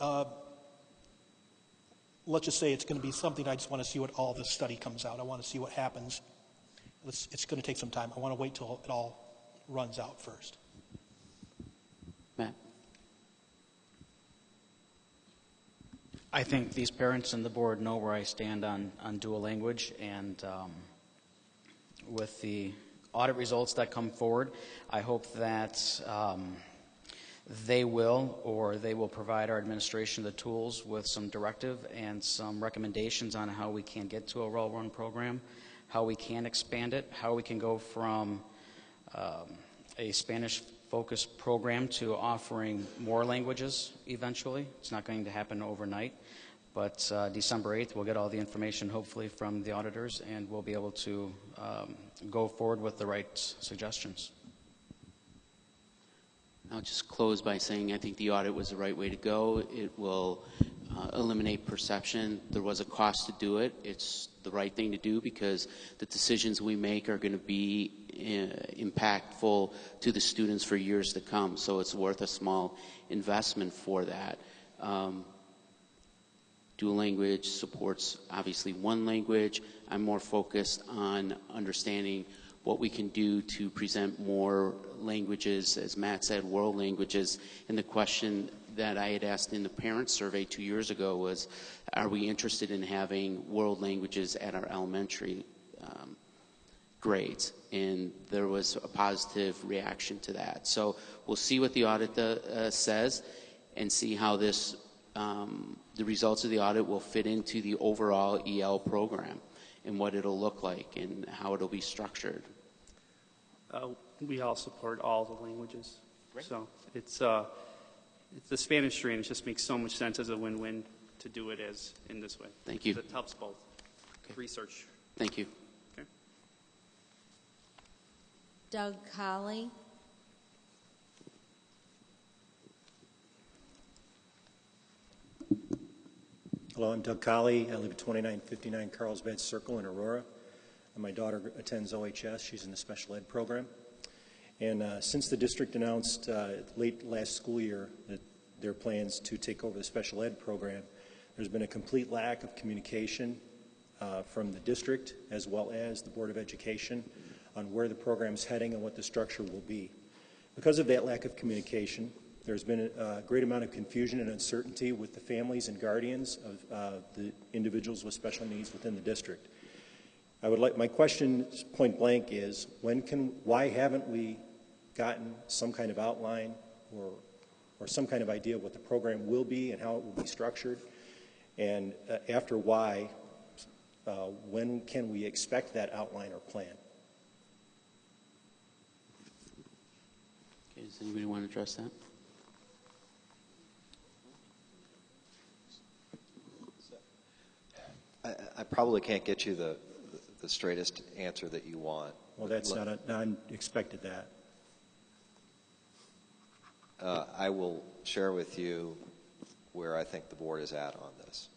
P: Let's just say it's going to be something. I just want to see what all this study comes out. I want to see what happens. It's going to take some time. I want to wait till it all runs out first.
B: Matt.
K: I think these parents and the board know where I stand on dual language, and with the audit results that come forward, I hope that they will provide our administration the tools with some directive and some recommendations on how we can get to a well-run program, how we can expand it, how we can go from a Spanish focused program to offering more languages eventually. It's not going to happen overnight, but December 8th we'll get all the information hopefully from the auditors, and we'll be able to go forward with the right suggestions.
B: I'll just close by saying I think the audit was the right way to go. It will eliminate perception. There was a cost to do it. It's the right thing to do because the decisions we make are going to be impactful to the students for years to come. So it's worth a small investment for that. Dual language supports obviously one language. I'm more focused on understanding what we can do to present more languages, as Matt said, world languages. And the question that I had asked in the parent survey 2 years ago was, are we interested in having world languages at our elementary grades? And there was a positive reaction to that. So we'll see what the audit says and see how this, the results of the audit will fit into the overall EL program and what it'll look like and how it'll be structured.
O: We all support all the languages. Great. So it's the Spanish strain. It just makes so much sense as a win-win to do it as in this way.
B: Thank you.
O: It helps both.
B: Okay.
O: Research.
B: Thank you.
O: Okay.
D: Doug Colley.
Q: Hello, I'm Doug Colley. I live at 2959 Carlsbad Circle in Aurora. And my daughter attends OHS. She's in the special ed program. And since the district announced late last school year that their plans to take over the special ed program, there's been a complete lack of communication from the district as well as the Board of Education on where the program's heading and what the structure will be. Because of that lack of communication, there's been a great amount of confusion and uncertainty with the families and guardians of the individuals with special needs within the district. My question point blank is, why haven't we gotten some kind of outline or some kind of idea of what the program will be and how it will be structured? And after why, when can we expect that outline or plan?
B: Okay, does anybody want to address that?
J: I probably can't get you the straightest answer that you want.
Q: Well, that's not I expected that.
J: I will share with you where I think the board is at on this.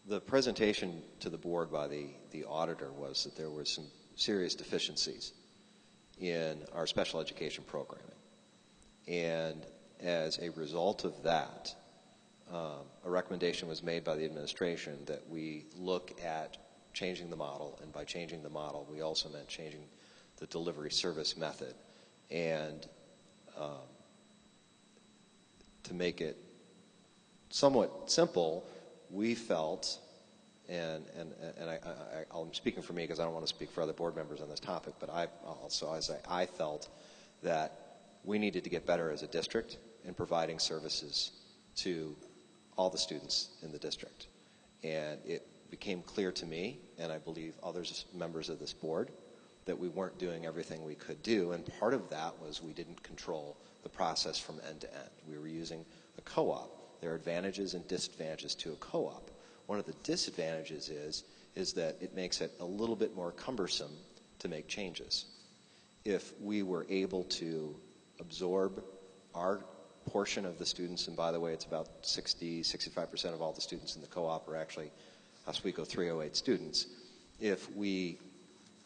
J: The presentation to the board by the auditor was that there were some serious deficiencies in our special education programming. And as a result of that, a recommendation was made by the administration that we look at changing the model, and by changing the model, we also meant changing the delivery service method. And to make it somewhat simple, we felt, and I'm speaking for me because I don't want to speak for other board members on this topic, but I felt that we needed to get better as a district in providing services to all the students in the district. And it became clear to me, and I believe others members of this board, that we weren't doing everything we could do. And part of that was we didn't control the process from end to end. We were using a co-op. There are advantages and disadvantages to a co-op. One of the disadvantages is that it makes it a little bit more cumbersome to make changes. If we were able to absorb our portion of the students, and by the way, it's about 65% of all the students in the co-op are actually Oswego 308 students. If we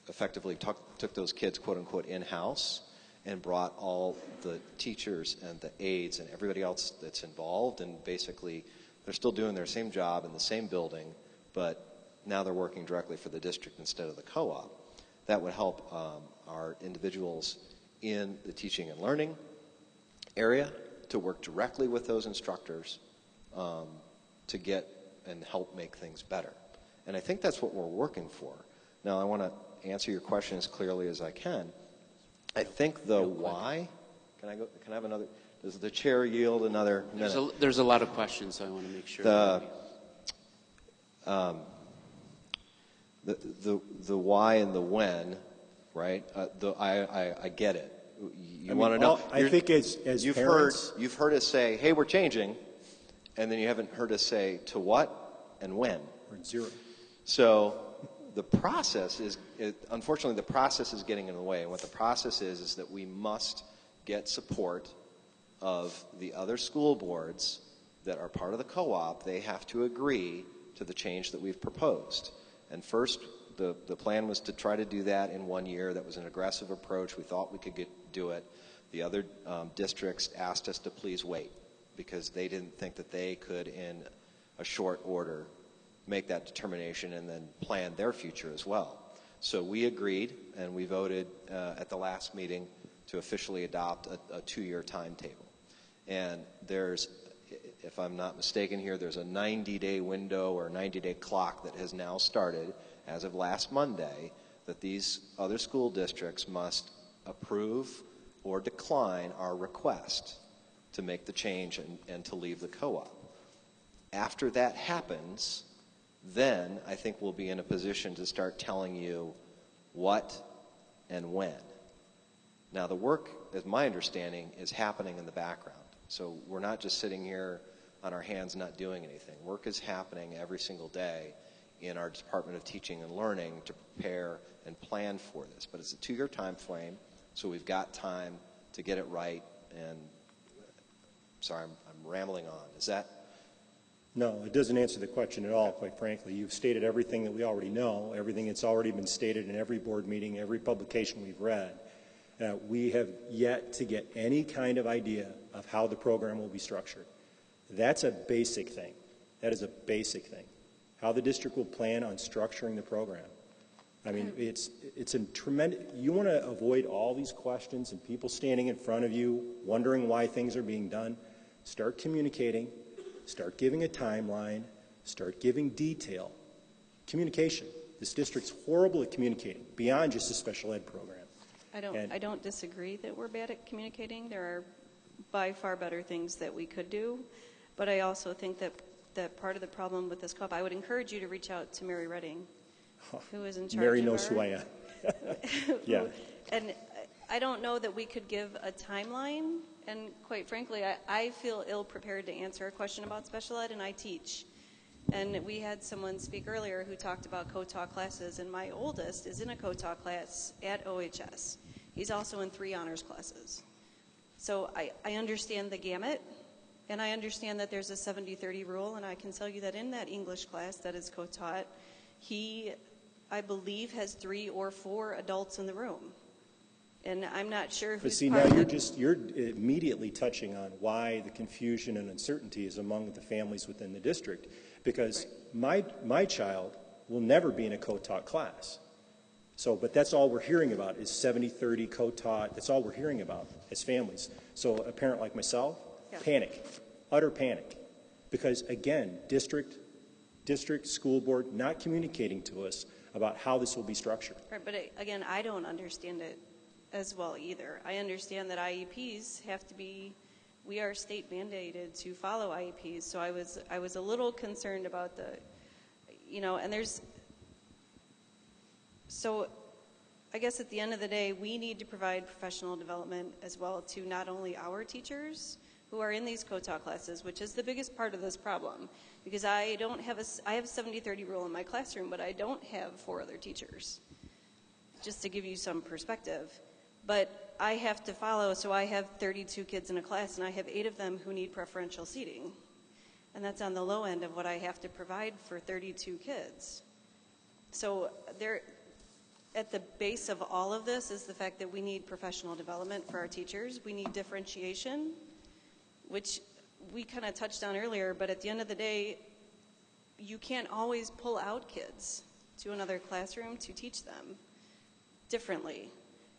J: effectively took those kids, quote unquote, in-house and brought all the teachers and the aides and everybody else that's involved, and basically they're still doing their same job in the same building, but now they're working directly for the district instead of the co-op. That would help our individuals in the teaching and learning area to work directly with those instructors to get and help make things better. And I think that's what we're working for. Now, I want to answer your question as clearly as I can. I think the why, can I have another, does the chair yield another minute?
B: There's a lot of questions, so I want to make sure.
J: The why and the when, right? I get it. You want to know?
Q: I think as
J: you've
Q: parents,
J: you've heard us say, "Hey, we're changing," and then you haven't heard us say to what and when.
Q: Or zero.
J: So the process unfortunately, the process is getting in the way. And what the process is that we must get support of the other school boards that are part of the co-op. They have to agree to the change that we've proposed. And first, the plan was to try to do that in 1 year. That was an aggressive approach. We thought we could do it. The other districts asked us to please wait because they didn't think that they could, in a short order, make that determination and then plan their future as well. So we agreed, and we voted at the last meeting to officially adopt a 2-year timetable. And there's, if I'm not mistaken here, there's a 90-day window or 90-day clock that has now started as of last Monday that these other school districts must approve or decline our request to make the change and to leave the co-op. After that happens, then I think we'll be in a position to start telling you what and when. Now, the work, as my understanding, is happening in the background. So we're not just sitting here on our hands not doing anything. Work is happening every single day in our Department of Teaching and Learning to prepare and plan for this. But it's a 2-year time frame, so we've got time to get it right. And sorry, I'm rambling on. Is that?
Q: No, it doesn't answer the question at all, quite frankly. You've stated everything that we already know, everything that's already been stated in every board meeting, every publication we've read. We have yet to get any kind of idea of how the program will be structured. That's a basic thing. That is a basic thing. How the district will plan on structuring the program. I mean, it's a tremendous, you want to avoid all these questions and people standing in front of you wondering why things are being done. Start communicating. Start giving a timeline, start giving detail. Communication. This district's horrible at communicating, beyond just a special ed program.
L: I don't disagree that we're bad at communicating. There are by far better things that we could do, but I also think that part of the problem with this co-op, I would encourage you to reach out to Mary Redding, who is in charge
Q: Mary
L: of
Q: knows who I am. Yeah.
L: And I don't know that we could give a timeline. And quite frankly, I feel ill-prepared to answer a question about special ed, and I teach. And we had someone speak earlier who talked about co-taught classes, and my oldest is in a co-taught class at OHS. He's also in 3 honors classes. So I understand the gamut, and I understand that there's a 70-30 rule, and I can tell you that in that English class that is co-taught, he, I believe, has 3 or 4 adults in the room. And I'm not sure who's
Q: But see, now you're immediately touching on why the confusion and uncertainty is among the families within the district. Because my child will never be in a co-taught class. So, but that's all we're hearing about is 70-30 co-taught. That's all we're hearing about as families. So a parent like myself, panic, utter panic. Because again, district, school board, not communicating to us about how this will be structured.
L: Right, but again, I don't understand it as well either. I understand that IEPs have to be, we are state mandated to follow IEPs, so I was a little concerned about the, and there's, so I guess at the end of the day, we need to provide professional development as well to not only our teachers who are in these co-taught classes, which is the biggest part of this problem, because I have a 70-30 rule in my classroom, but I don't have 4 other teachers, just to give you some perspective. But I have to follow, so I have 32 kids in a class, and I have 8 of them who need preferential seating. And that's on the low end of what I have to provide for 32 kids. So at the base of all of this is the fact that we need professional development for our teachers. We need differentiation, which we kind of touched on earlier, but at the end of the day, you can't always pull out kids to another classroom to teach them differently.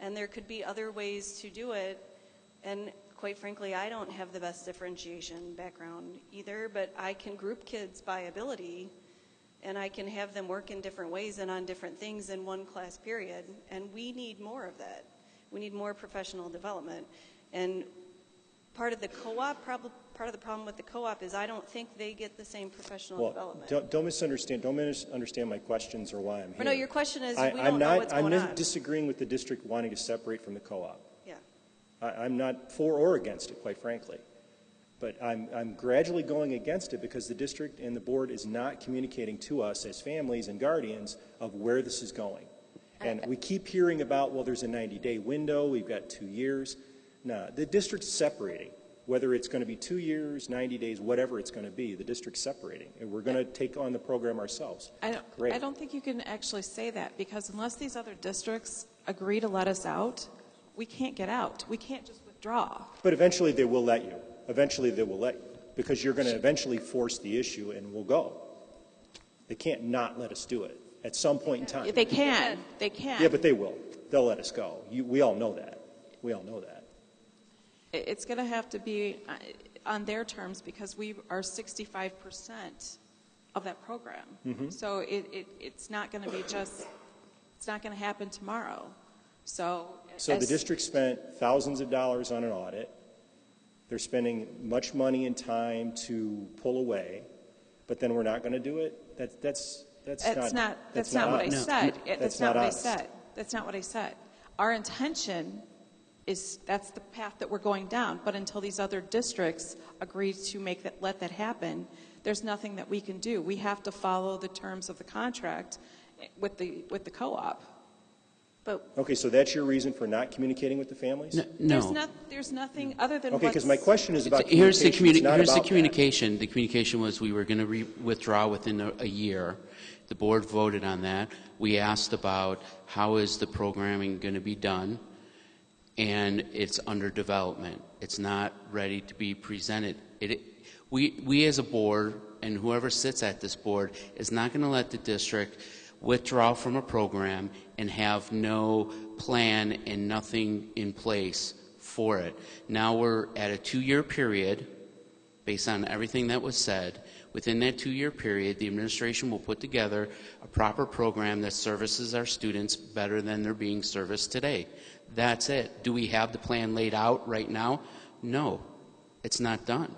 L: And there could be other ways to do it. And quite frankly, I don't have the best differentiation background either, but I can group kids by ability, and I can have them work in different ways and on different things in one class period. And we need more of that. We need more professional development. And part of the co-op, part of the problem with the co-op is I don't think they get the same professional development.
Q: Don't misunderstand my questions or why I'm here.
L: No, your question is we don't know what's going on.
Q: I'm disagreeing with the district wanting to separate from the co-op.
L: Yeah.
Q: I'm not for or against it, quite frankly. But I'm gradually going against it because the district and the board is not communicating to us as families and guardians of where this is going. And we keep hearing about, well, there's a 90-day window, we've got 2 years. No, the district's separating. Whether it's going to be 2 years, 90 days, whatever it's going to be, the district's separating. And we're going to take on the program ourselves.
I: I don't think you can actually say that, because unless these other districts agree to let us out, we can't get out. We can't just withdraw.
Q: But eventually they will let you. Eventually they will let you. Because you're going to eventually force the issue and we'll go. They can't not let us do it at some point in time.
I: They can. They can.
Q: Yeah, but they will. They'll let us go. We all know that. We all know that.
I: It's going to have to be on their terms, because we are 65% of that program.
Q: Mm-hmm.
I: So it's not going to be just, it's not going to happen tomorrow. So
Q: the district spent thousands of dollars on an audit. They're spending much money and time to pull away, but then we're not going to do it. That's not
I: what I said. That's not what I
Q: honest.
I: said. That's not what I said. Our intention is that's the path that we're going down. But until these other districts agree to let that happen, there's nothing that we can do. We have to follow the terms of the contract with the co-op. But
Q: Okay, so that's your reason for not communicating with the families?
B: No.
I: There's nothing other than
Q: Okay, because my question is about
B: Here's the
Q: communication.
B: here's the
Q: about
B: communication. The communication was we were going to withdraw within a year. The board voted on that. We asked about how is the programming going to be done, and it's under development. It's not ready to be presented. We as a board, and whoever sits at this board, is not going to let the district withdraw from a program and have no plan and nothing in place for it. Now we're at a 2-year period based on everything that was said. Within that 2-year period, the administration will put together a proper program that services our students better than they're being serviced today. That's it. Do we have the plan laid out right now? No, it's not done.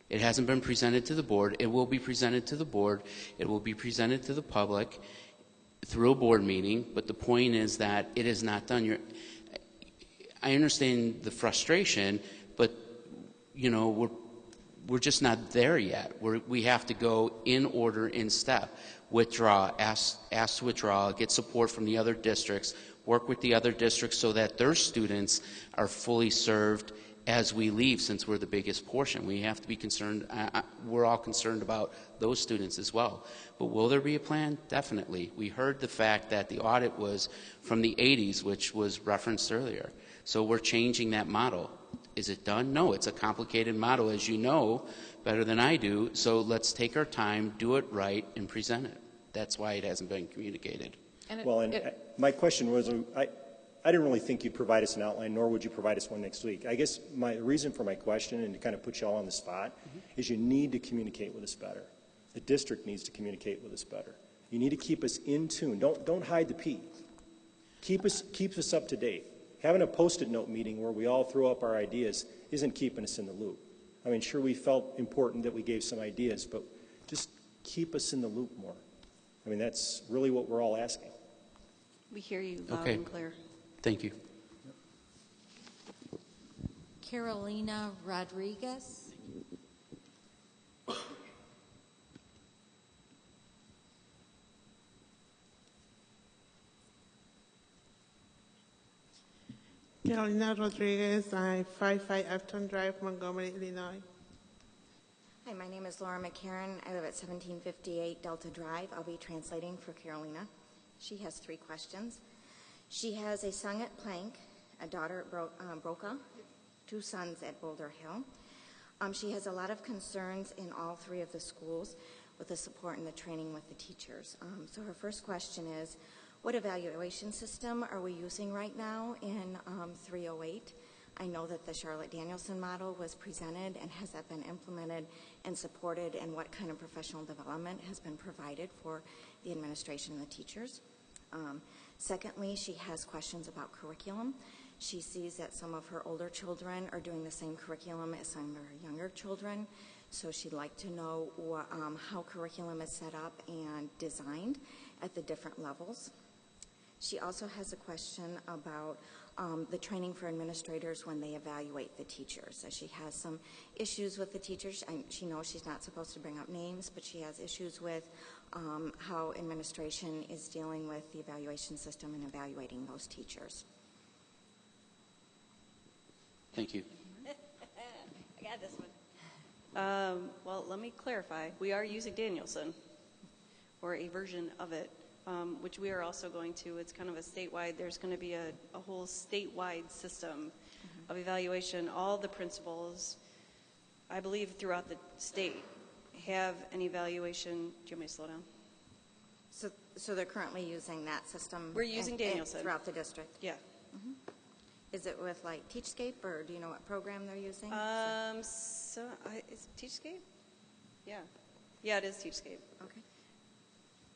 B: It hasn't been presented to the board. It will be presented to the board. It will be presented to the public through a board meeting, but the point is that it is not done. I understand the frustration, but we're just not there yet. We have to go in order, in step. Withdraw, ask to withdraw, get support from the other districts, work with the other districts so that their students are fully served as we leave, since we're the biggest portion. We have to be concerned. We're all concerned about those students as well. But will there be a plan? Definitely. We heard the fact that the audit was from the 80s, which was referenced earlier. So we're changing that model. Is it done? No, it's a complicated model, as you know better than I do. So let's take our time, do it right, and present it. That's why it hasn't been communicated.
Q: My question was, I didn't really think you'd provide us an outline, nor would you provide us one next week. I guess my reason for my question, and to kind of put you all on the spot, is you need to communicate with us better. The district needs to communicate with us better. You need to keep us in tune. Don't hide the P. Keep us up to date. Having a Post-it note meeting where we all throw up our ideas isn't keeping us in the loop. I mean, sure, we felt important that we gave some ideas, but just keep us in the loop more. I mean, that's really what we're all asking.
L: We hear you loud and clear.
B: Thank you.
D: Carolina Rodriguez.
R: Carolina Rodriguez, I 55 Afton Drive, Montgomery, Illinois.
S: Hi, my name is Laura McCarran. I live at 1758 Delta Drive. I'll be translating for Carolina. She has 3 questions. She has a son at Plank, a daughter at Broca, 2 sons at Boulder Hill. She has a lot of concerns in all 3 of the schools with the support and the training with the teachers. So her first question is, what evaluation system are we using right now in 308? I know that the Charlotte Danielson model was presented, and has that been implemented and supported, and what kind of professional development has been provided for the administration and the teachers? Secondly, she has questions about curriculum. She sees that some of her older children are doing the same curriculum as some of her younger children, so she'd like to know how curriculum is set up and designed at the different levels. She also has a question about the training for administrators when they evaluate the teachers. So she has some issues with the teachers. She knows she's not supposed to bring up names, but she has issues with how administration is dealing with the evaluation system and evaluating those teachers.
B: Thank you.
L: I got this one. Well, let me clarify. We are using Danielson, or a version of it, which we are also going to. It's kind of a statewide, there's going to be a whole statewide system of evaluation. All the principals, I believe throughout the state, have an evaluation. Do you want me to slow down?
S: So they're currently using that system?
L: We're using Danielson.
S: Throughout the district?
L: Yeah.
S: Mm-hmm. Is it with like Teachscape, or do you know what program they're using?
L: Is it Teachscape? Yeah. Yeah, it is Teachscape.
S: Okay.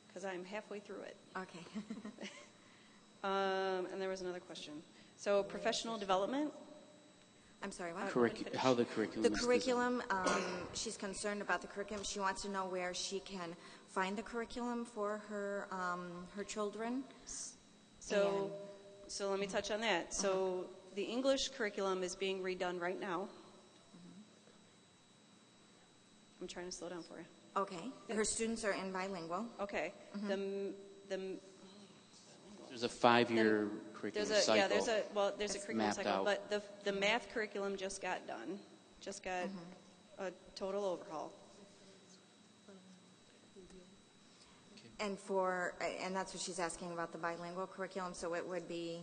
L: Because I'm halfway through it.
S: Okay.
L: And there was another question. So professional development? I'm sorry, what?
B: How the curriculum
S: The
B: is
S: curriculum, she's concerned about the curriculum. She wants to know where she can find the curriculum for her children.
L: So let me touch on that. So the English curriculum is being redone right now. I'm trying to slow down for you.
S: Okay. Her students are in bilingual.
L: Okay.
B: There's a 5-year curriculum cycle.
L: Yeah, there's a curriculum cycle,
B: out.
L: but the math curriculum just got done. Just got a total overhaul.
S: And that's what she's asking about, the bilingual curriculum, so it would be?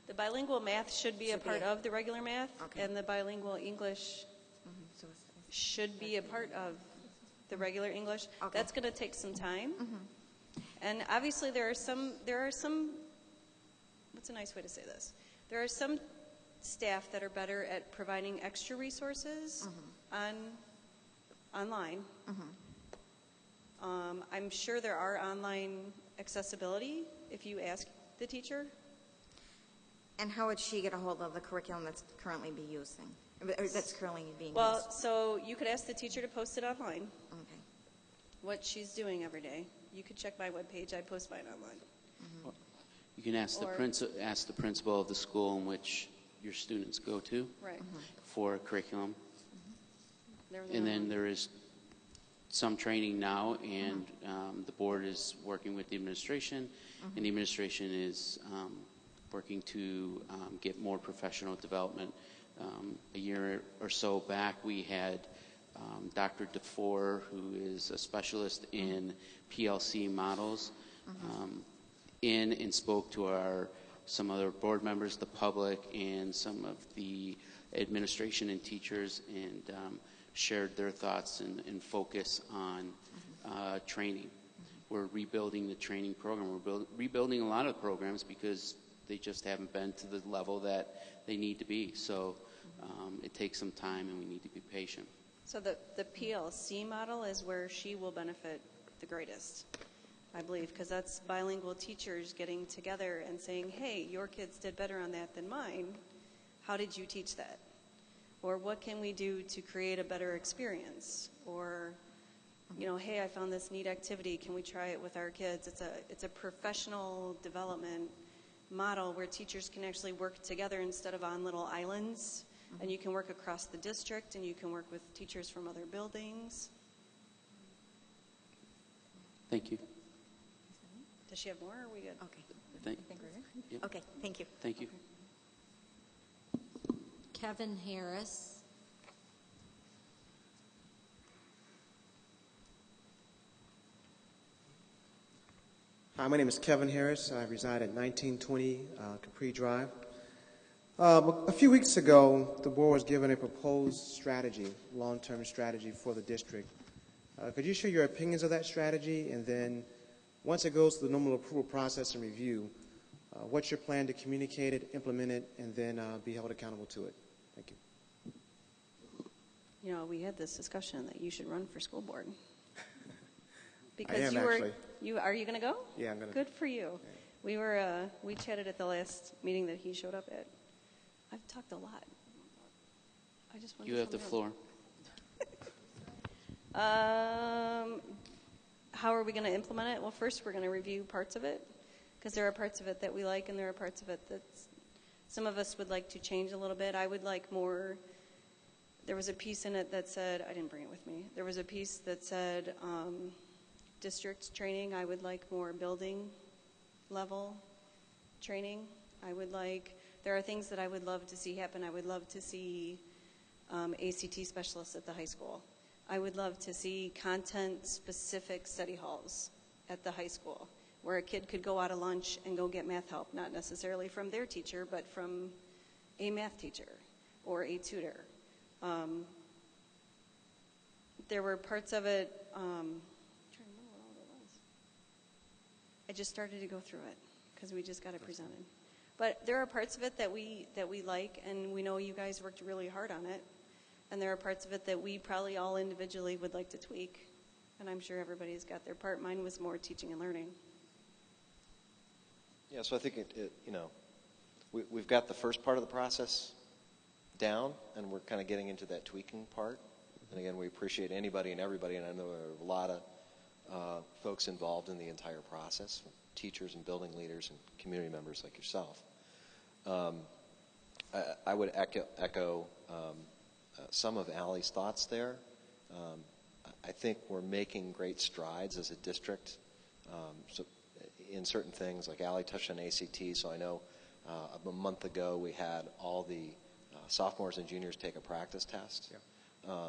L: The bilingual math should be a part of the regular math, and the bilingual English should be a part of the regular English. That's going to take some time. And obviously there are some, what's a nice way to say this? There are some staff that are better at providing extra resources online. I'm sure there are online accessibility if you ask the teacher.
S: And how would she get a hold of the curriculum that's currently being used?
L: Well, so you could ask the teacher to post it online.
S: Okay.
L: What she's doing every day. You could check my webpage. I post mine online.
B: You can ask the principal of the school in which your students go to for curriculum. And then there is some training now, and the board is working with the administration, and the administration is working to get more professional development. A year or so back, we had Dr. DeFore, who is a specialist in PLC models, in and spoke to some other board members, the public, and some of the administration and teachers, and shared their thoughts and focus on training. We're rebuilding the training program. We're rebuilding a lot of programs because they just haven't been to the level that they need to be. So it takes some time, and we need to be patient.
L: So the PLC model is where she will benefit the greatest, I believe, because that's bilingual teachers getting together and saying, hey, your kids did better on that than mine. How did you teach that? Or what can we do to create a better experience? Or, hey, I found this neat activity. Can we try it with our kids? It's a professional development model where teachers can actually work together instead of on little islands. And you can work across the district, and you can work with teachers from other buildings.
B: Thank you.
L: Does she have more, or are we good?
S: Okay.
B: Thank
S: you. Okay, thank you.
B: Thank you.
D: Kevin Harris.
T: Hi, my name is Kevin Harris. I reside at 1920 Capri Drive. A few weeks ago, the board was given a proposed strategy, long-term strategy for the district. Could you share your opinions of that strategy? And then once it goes through the normal approval process and review, what's your plan to communicate it, implement it, and then be held accountable to it? Thank you.
L: We had this discussion that you should run for school board.
T: I am actually.
L: Are you going to go?
T: Yeah, I'm going to.
L: Good for you. Yeah. We chatted at the last meeting that he showed up at. I've talked a lot. I just want
B: you have the floor.
L: How are we going to implement it? Well, first we're going to review parts of it, because there are parts of it that we like and there are parts of it that some of us would like to change a little bit. I would like more. There was a piece in it that said, I didn't bring it with me. There was a piece that said district training. I would like more building level training. There are things that I would love to see happen. I would love to see ACT specialists at the high school. I would love to see content-specific study halls at the high school where a kid could go out of lunch and go get math help, not necessarily from their teacher, but from a math teacher or a tutor. There were parts of it, I'm trying to remember what all it was. I just started to go through it because we just got it presented. But there are parts of it that we like, and we know you guys worked really hard on it. And there are parts of it that we probably all individually would like to tweak. And I'm sure everybody's got their part. Mine was more teaching and learning.
J: Yeah, so I think we've got the first part of the process down, and we're kind of getting into that tweaking part. And again, we appreciate anybody and everybody, and I know there are a lot of folks involved in the entire process, teachers and building leaders and community members like yourself. I would echo some of Allie's thoughts there. I think we're making great strides as a district. So in certain things, like Allie touched on ACT, so I know a month ago we had all the sophomores and juniors take a practice test. Yeah.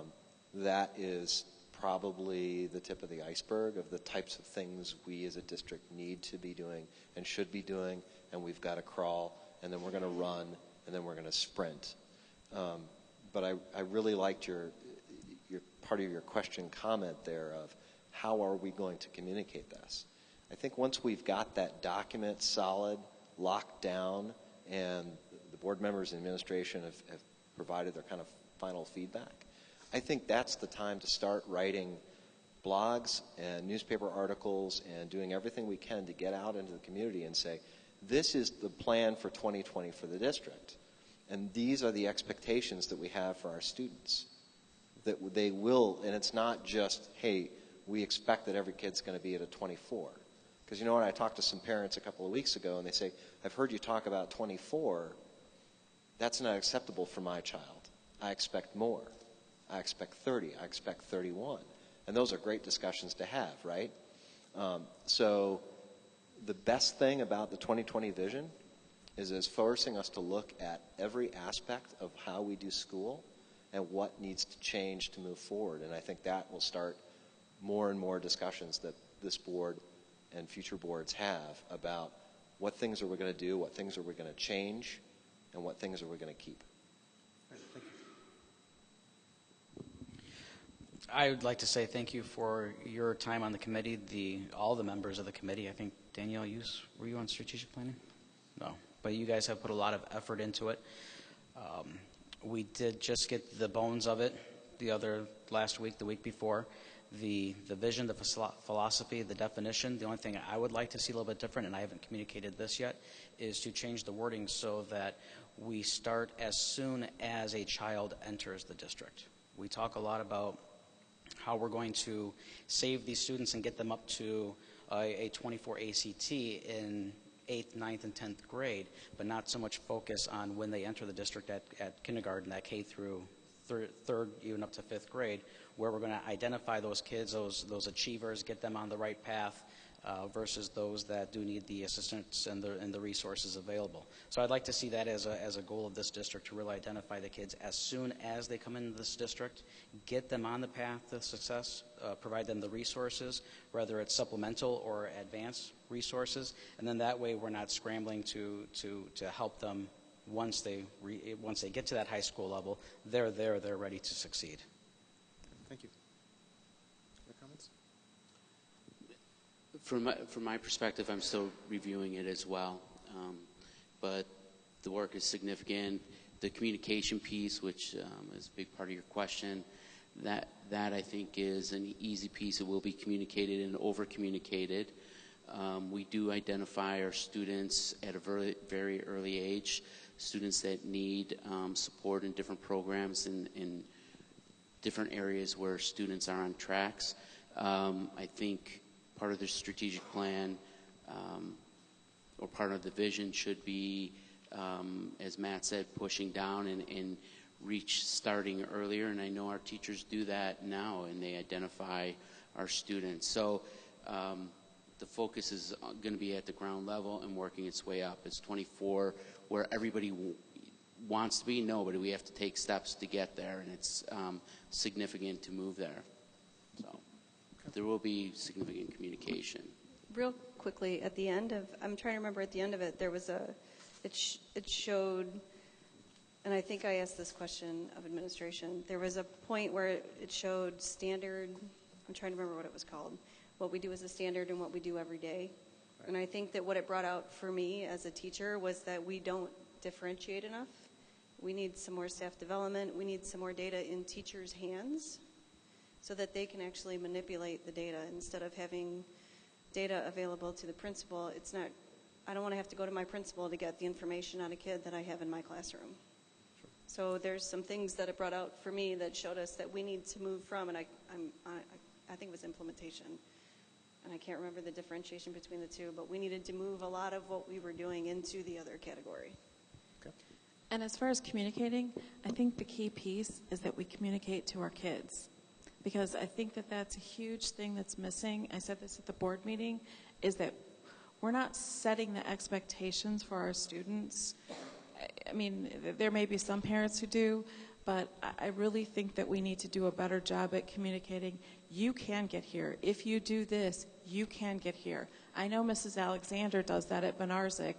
J: That is probably the tip of the iceberg of the types of things we as a district need to be doing and should be doing, and we've got to crawl, and then we're going to run, and then we're going to sprint. But I really liked your part of your question comment there of how are we going to communicate this? I think once we've got that document solid, locked down, and the board members and administration have provided their kind of final feedback, I think that's the time to start writing blogs and newspaper articles and doing everything we can to get out into the community and say, this is the plan for 2020 for the district. And these are the expectations that we have for our students. That they will, and it's not just, hey, we expect that every kid's going to be at a 24. Because you know what, I talked to some parents a couple of weeks ago, and they say, I've heard you talk about 24. That's not acceptable for my child. I expect more. I expect 30. I expect 31. And those are great discussions to have, right? So the best thing about the 2020 vision is forcing us to look at every aspect of how we do school and what needs to change to move forward. And I think that will start more and more discussions that this board and future boards have about what things are we going to do, what things are we going to change, and what things are we going to keep.
K: I would like to say thank you for your time on the committee, all the members of the committee. I think, Danielle, were you on strategic planning? No. But you guys have put a lot of effort into it. We did just get the bones of it last week, the week before. The vision, the philosophy, the definition. The only thing I would like to see a little bit different, and I haven't communicated this yet, is to change the wording so that we start as soon as a child enters the district. We talk a lot about how we're going to save these students and get them up to a 24 ACT in 8th, 9th, and 10th grade, but not so much focus on when they enter the district at kindergarten, that K through third, even up to 5th grade, where we're going to identify those kids, those achievers, get them on the right path, versus those that do need the assistance and the resources available. So I'd like to see that as a goal of this district, to really identify the kids as soon as they come into this district, get them on the path to success, provide them the resources, whether it's supplemental or advanced resources, and then that way we're not scrambling to help them once they get to that high school level. They're ready to succeed.
T: Thank you. Other comments?
B: From my perspective, I'm still reviewing it as well, but the work is significant. The communication piece, which is a big part of your question, that I think is an easy piece. It will be communicated and over-communicated. We do identify our students at a very, very early age, students that need support in different programs in different areas where students are on tracks. I think part of the strategic plan or part of the vision should be, as Matt said, pushing down and reach starting earlier. And I know our teachers do that now, and they identify our students. So the focus is going to be at the ground level and working its way up. It's 24 where everybody wants to be? No, but we have to take steps to get there, and it's significant to move there. So there will be significant communication.
L: Real quickly, at the end of, I'm trying to remember at the end of it, there was it showed, and I think I asked this question of administration, there was a point where it showed standard, I'm trying to remember what it was called, what we do as a standard and what we do every day. Right. And I think that what it brought out for me as a teacher was that we don't differentiate enough. We need some more staff development. We need some more data in teachers' hands so that they can actually manipulate the data instead of having data available to the principal. It's not, I don't want to have to go to my principal to get the information on a kid that I have in my classroom. Sure. So there's some things that it brought out for me that showed us that we need to move from, and I think it was implementation, and I can't remember the differentiation between the two, but we needed to move a lot of what we were doing into the other category.
I: Okay. And as far as communicating, I think the key piece is that we communicate to our kids, because I think that that's a huge thing that's missing. I said this at the board meeting, is that we're not setting the expectations for our students. I mean, there may be some parents who do, but I really think that we need to do a better job at communicating. You can get here. If you do this, you can get here. I know Mrs. Alexander does that at Benarzik.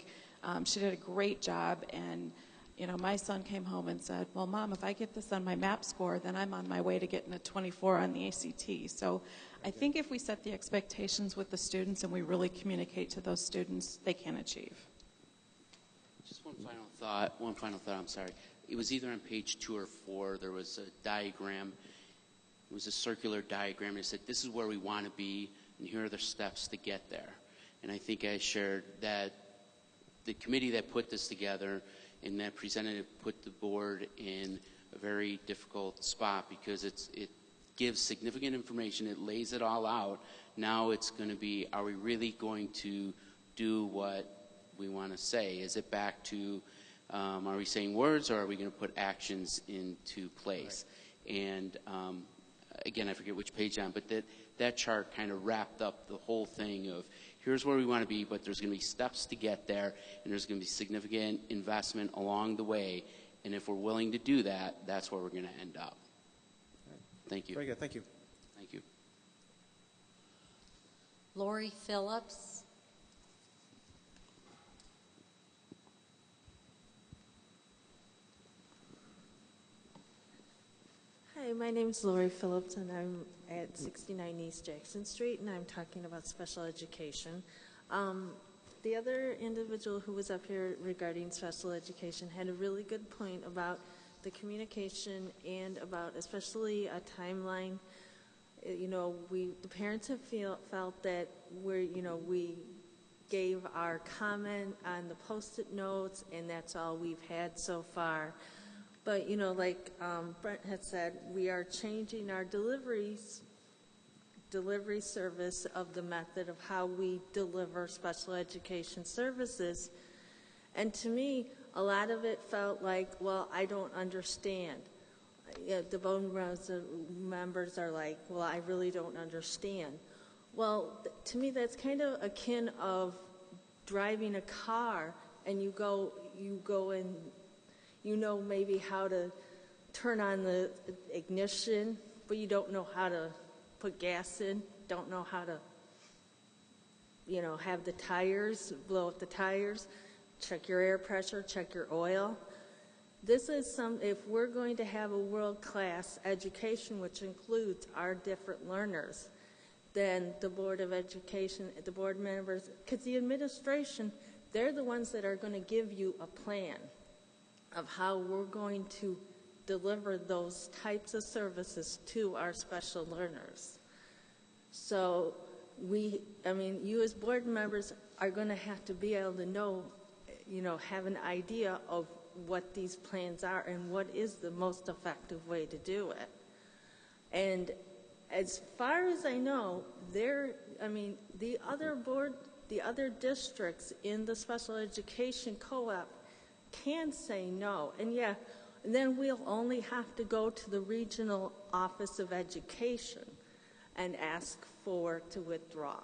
I: She did a great job, and you know, my son came home and said, well, Mom, if I get this on my MAP score, then I'm on my way to getting a 24 on the ACT. So I think if we set the expectations with the students and we really communicate to those students, they can achieve.
B: Just one final thought, I'm sorry. It was either on page 2 or 4, there was a diagram. It was a circular diagram. It said, this is where we want to be, and here are the steps to get there. And I think I shared that the committee that put this together and that presented it put the board in a very difficult spot because it gives significant information. It lays it all out. Now it's going to be, are we really going to do what we want to say? Is it back to, are we saying words, or are we going to put actions into place? Right. And again, I forget which page I'm, but that chart kind of wrapped up the whole thing of, here's where we want to be, but there's going to be steps to get there, and there's going to be significant investment along the way. And if we're willing to do that, that's where we're going to end up. Thank you.
T: Very good. Thank you.
B: Thank you.
D: Lori Phillips.
U: Hi, my name is Lori Phillips, and I'm at 69 East Jackson Street, and I'm talking about special education. The other individual who was up here regarding special education had a really good point about the communication and about especially a timeline. You know, the parents have felt that we gave our comment on the Post-it notes, and that's all we've had so far. But, you know, like Brent had said, we are changing our delivery service of the method of how we deliver special education services. And to me, a lot of it felt like, well, I don't understand. The board members are like, well, I really don't understand. Well, to me, that's kind of akin of driving a car, and you go and you know maybe how to turn on the ignition, but you don't know how to put gas in, don't know how to, have the tires, blow up the tires, check your air pressure, check your oil. This is if we're going to have a world-class education, which includes our different learners, then the Board of Education, the board members, because the administration, they're the ones that are going to give you a plan of how we're going to deliver those types of services to our special learners. So you as board members are going to have to be able to know, have an idea of what these plans are and what is the most effective way to do it. And as far as I know, the the other districts in the special education co-op can say no. And yeah, and then we'll only have to go to the regional office of education and ask to withdraw.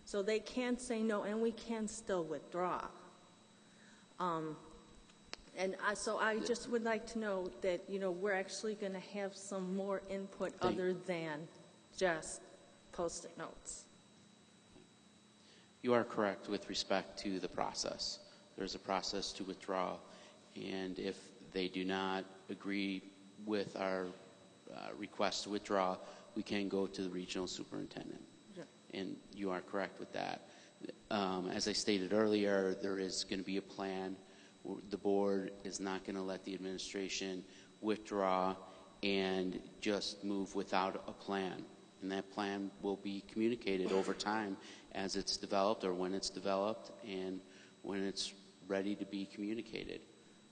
U: So they can say no, and we can still withdraw. So I just would like to know that, we're actually going to have some more input other than just Post-it notes.
B: You are correct with respect to the process. There's a process to withdraw, and if they do not agree with our request to withdraw, we can go to the regional superintendent. Yeah. And you are correct with that. As I stated earlier, there is going to be a plan. The board is not going to let the administration withdraw and just move without a plan. And that plan will be communicated over time as it's developed, or when it's developed, and when it's ready to be communicated.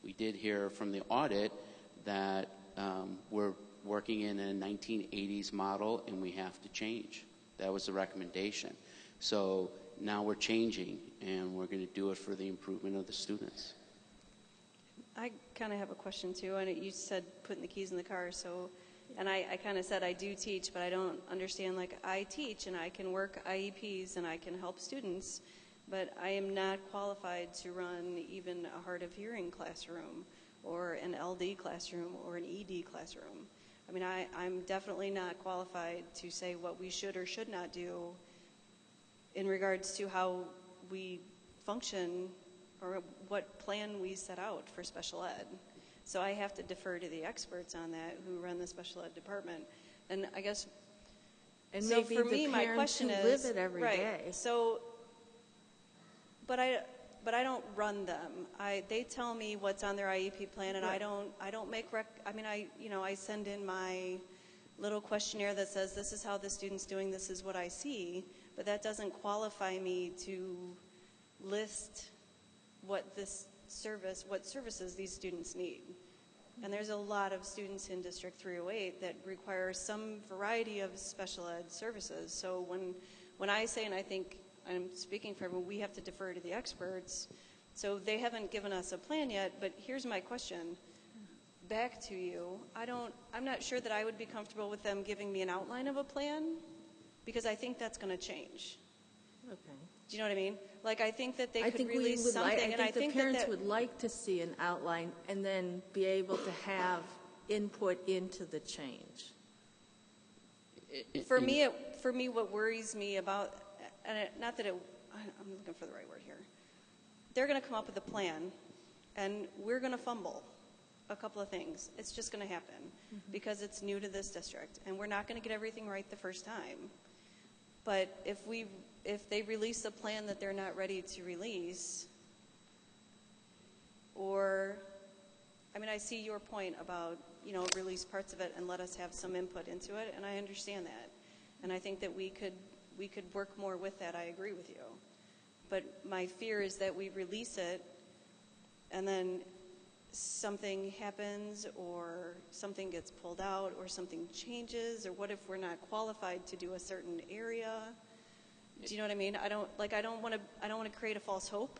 B: We did hear from the audit that we're working in a 1980s model and we have to change. That was the recommendation. So now we're changing, and we're going to do it for the improvement of the students.
L: I kind of have a question too, and you said putting the keys in the car, and I kind of said I do teach, but I don't understand, like, I teach and I can work IEPs and I can help students, but I am not qualified to run even a hard of hearing classroom or an LD classroom or an ED classroom. I mean, I'm definitely not qualified to say what we should or should not do in regards to how we function or what plan we set out for special ed. So I have to defer to the experts on that who run the special ed department. And I guess,
U: and
L: so
U: maybe
L: for
U: the
L: me, my
U: parents
L: question
U: who
L: is,
U: live it every
L: right,
U: day.
L: So, but I don't run them. They tell me what's on their IEP plan, and right. I don't make I send in my little questionnaire that says this is how the student's doing, this is what I see, but that doesn't qualify me to list what services these students need. And there's a lot of students in District 308 that require some variety of special ed services. So when I say, and I think I'm speaking for everyone, we have to defer to the experts. So they haven't given us a plan yet, but here's my question back to you. I'm not sure that I would be comfortable with them giving me an outline of a plan, because I think that's going to change.
U: Okay.
L: Do you know what I mean? Like, I think that they could release something, and I think
U: the parents would like to see an outline and then be able to have input into the change.
L: For me, what worries me about, and I'm looking for the right word here. They're going to come up with a plan, and we're going to fumble a couple of things. It's just going to happen because it's new to this district, and we're not going to get everything right the first time. But if they release a plan that they're not ready to release, or, I see your point about, release parts of it and let us have some input into it, and I understand that. And I think that we could work more with that. I agree with you. But my fear is that we release it and then something happens, or something gets pulled out, or something changes, or what if we're not qualified to do a certain area? Do you know what I mean? I don't want to create a false hope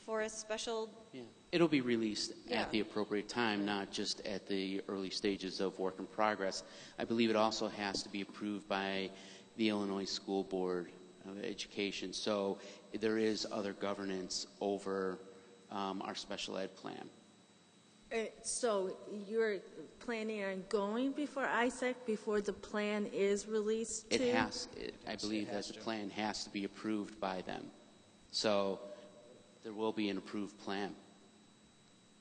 L: for a special. Yeah.
B: It'll be released at the appropriate time, not just at the early stages of work in progress. I believe it also has to be approved by the Illinois School Board of Education. So there is other governance over our special ed plan.
U: So you're planning on going before ISAC before the plan is released?
B: I believe that the plan has to be approved by them. So there will be an approved plan.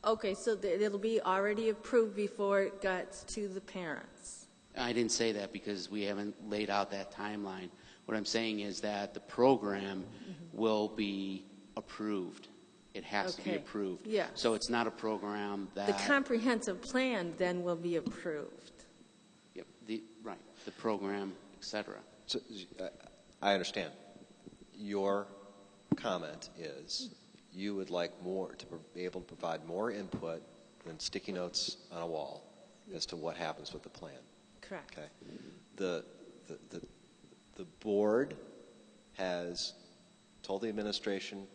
U: Okay, so it'll be already approved before it gets to the parents.
B: I didn't say that because we haven't laid out that timeline. What I'm saying is that the program will be approved. It has to be approved.
U: Yeah.
B: So it's not a program that...
U: The comprehensive plan then will be approved.
B: Yep. The program, et cetera.
J: So, I understand. Your comment is you would like more to be able to provide more input than sticky notes on a wall as to what happens with the plan.
U: Correct.
J: Okay. The board has told the administration,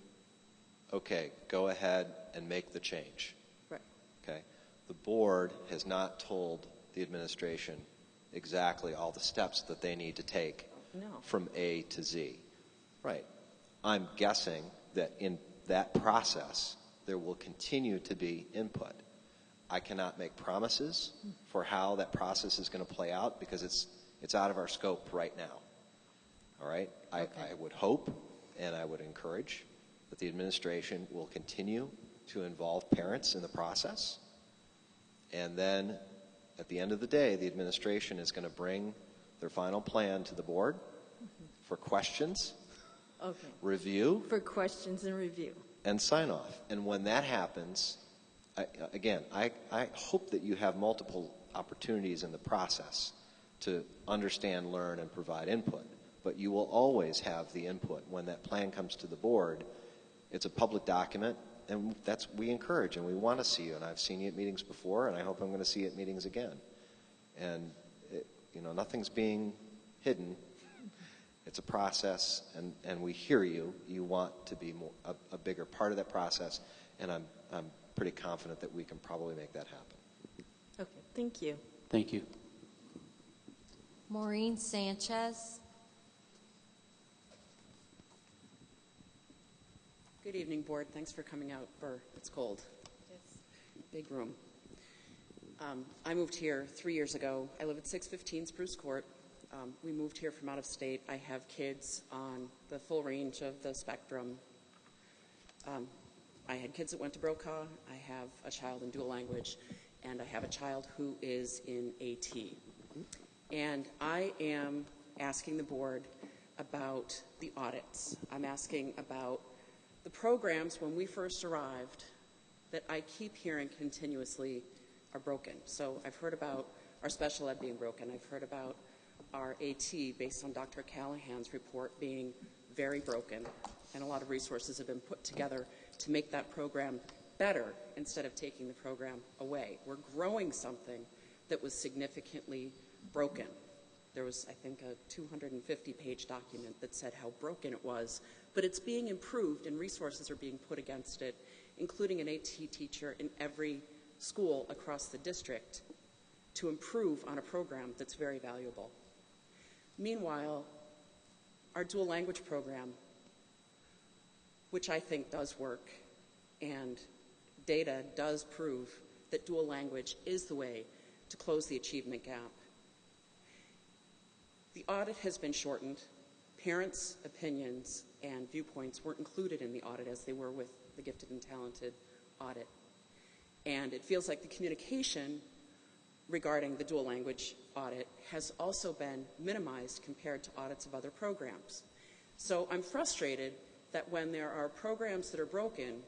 J: okay, go ahead and make the change.
A: Right.
J: Okay. The board has not told the administration exactly all the steps that they need to take from A to Z. Right. I'm guessing that in that process, there will continue to be input. I cannot make promises for how that process is going to play out because it's out of our scope right now. All right? I would hope and I would encourage that the administration will continue to involve parents in the process. And then at the end of the day, the administration is going to bring their final plan to the board for questions, review.
U: For questions and review.
J: And sign off. And when that happens, I hope that you have multiple opportunities in the process to understand, learn, and provide input. But you will always have the input when that plan comes to the board. It's a public document, and we encourage and we want to see you. And I've seen you at meetings before, and I hope I'm going to see you at meetings again. And nothing's being hidden. It's a process, and we hear you. You want to be a bigger part of that process, and I'm pretty confident that we can probably make that happen.
U: Okay, thank you.
B: Thank you.
D: Maureen Sanchez.
A: Good evening, board. Thanks for coming out. It's cold. Big room. I moved here 3 years ago. I live at 615 Spruce Court. We moved here from out of state. I have kids on the full range of the spectrum. I had kids that went to Brokaw. I have a child in dual language, and I have a child who is in AT. And I am asking the board about the audits. I'm asking about the programs when we first arrived that I keep hearing continuously are broken. So I've heard about our special ed being broken. I've heard about our AT based on Dr. Callahan's report being very broken, and a lot of resources have been put together to make that program better instead of taking the program away. We're growing something that was significantly broken. There was, I think, a 250-page document that said how broken it was, but it's being improved and resources are being put against it, including an AT teacher in every school across the district to improve on a program that's very valuable. Meanwhile, our dual language program, which I think does work, and data does prove that dual language is the way to close the achievement gap. The audit has been shortened. Parents' opinions and viewpoints weren't included in the audit as they were with the gifted and talented audit. And it feels like the communication regarding the dual language audit has also been minimized compared to audits of other programs. So I'm frustrated that when there are programs that are broken,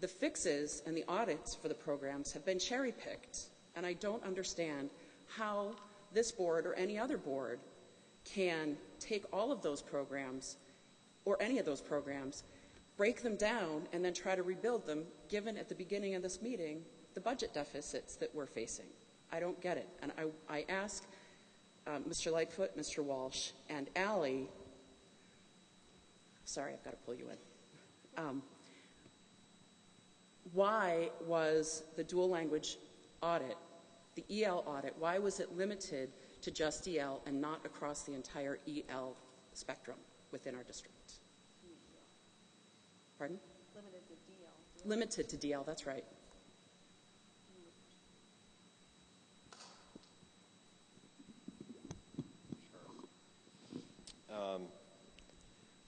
A: the fixes and the audits for the programs have been cherry-picked. And I don't understand how this board or any other board can take all of those programs or any of those programs, break them down, and then try to rebuild them, given at the beginning of this meeting the budget deficits that we're facing. I don't get it. And I ask Mr. Lightfoot, Mr. Walsh, and Allie, sorry, I've got to pull you in. Why was the dual language audit, the EL audit, why was it limited to just EL and not across the entire EL spectrum within our district? Pardon? Limited to DL. Limited to DL, that's right.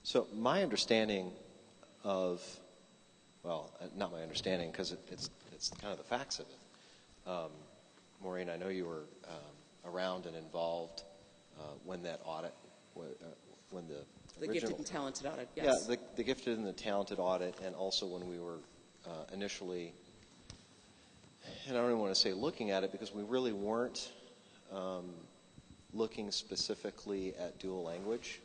J: So my understanding of, well, not my understanding because it's kind of the facts of it. Maureen, I know you were around and involved when that audit, when the original,
A: gifted and talented audit, yes.
J: Yeah, the gifted and the talented audit, and also when we were initially, and I don't even want to say looking at it because we really weren't looking specifically at dual language.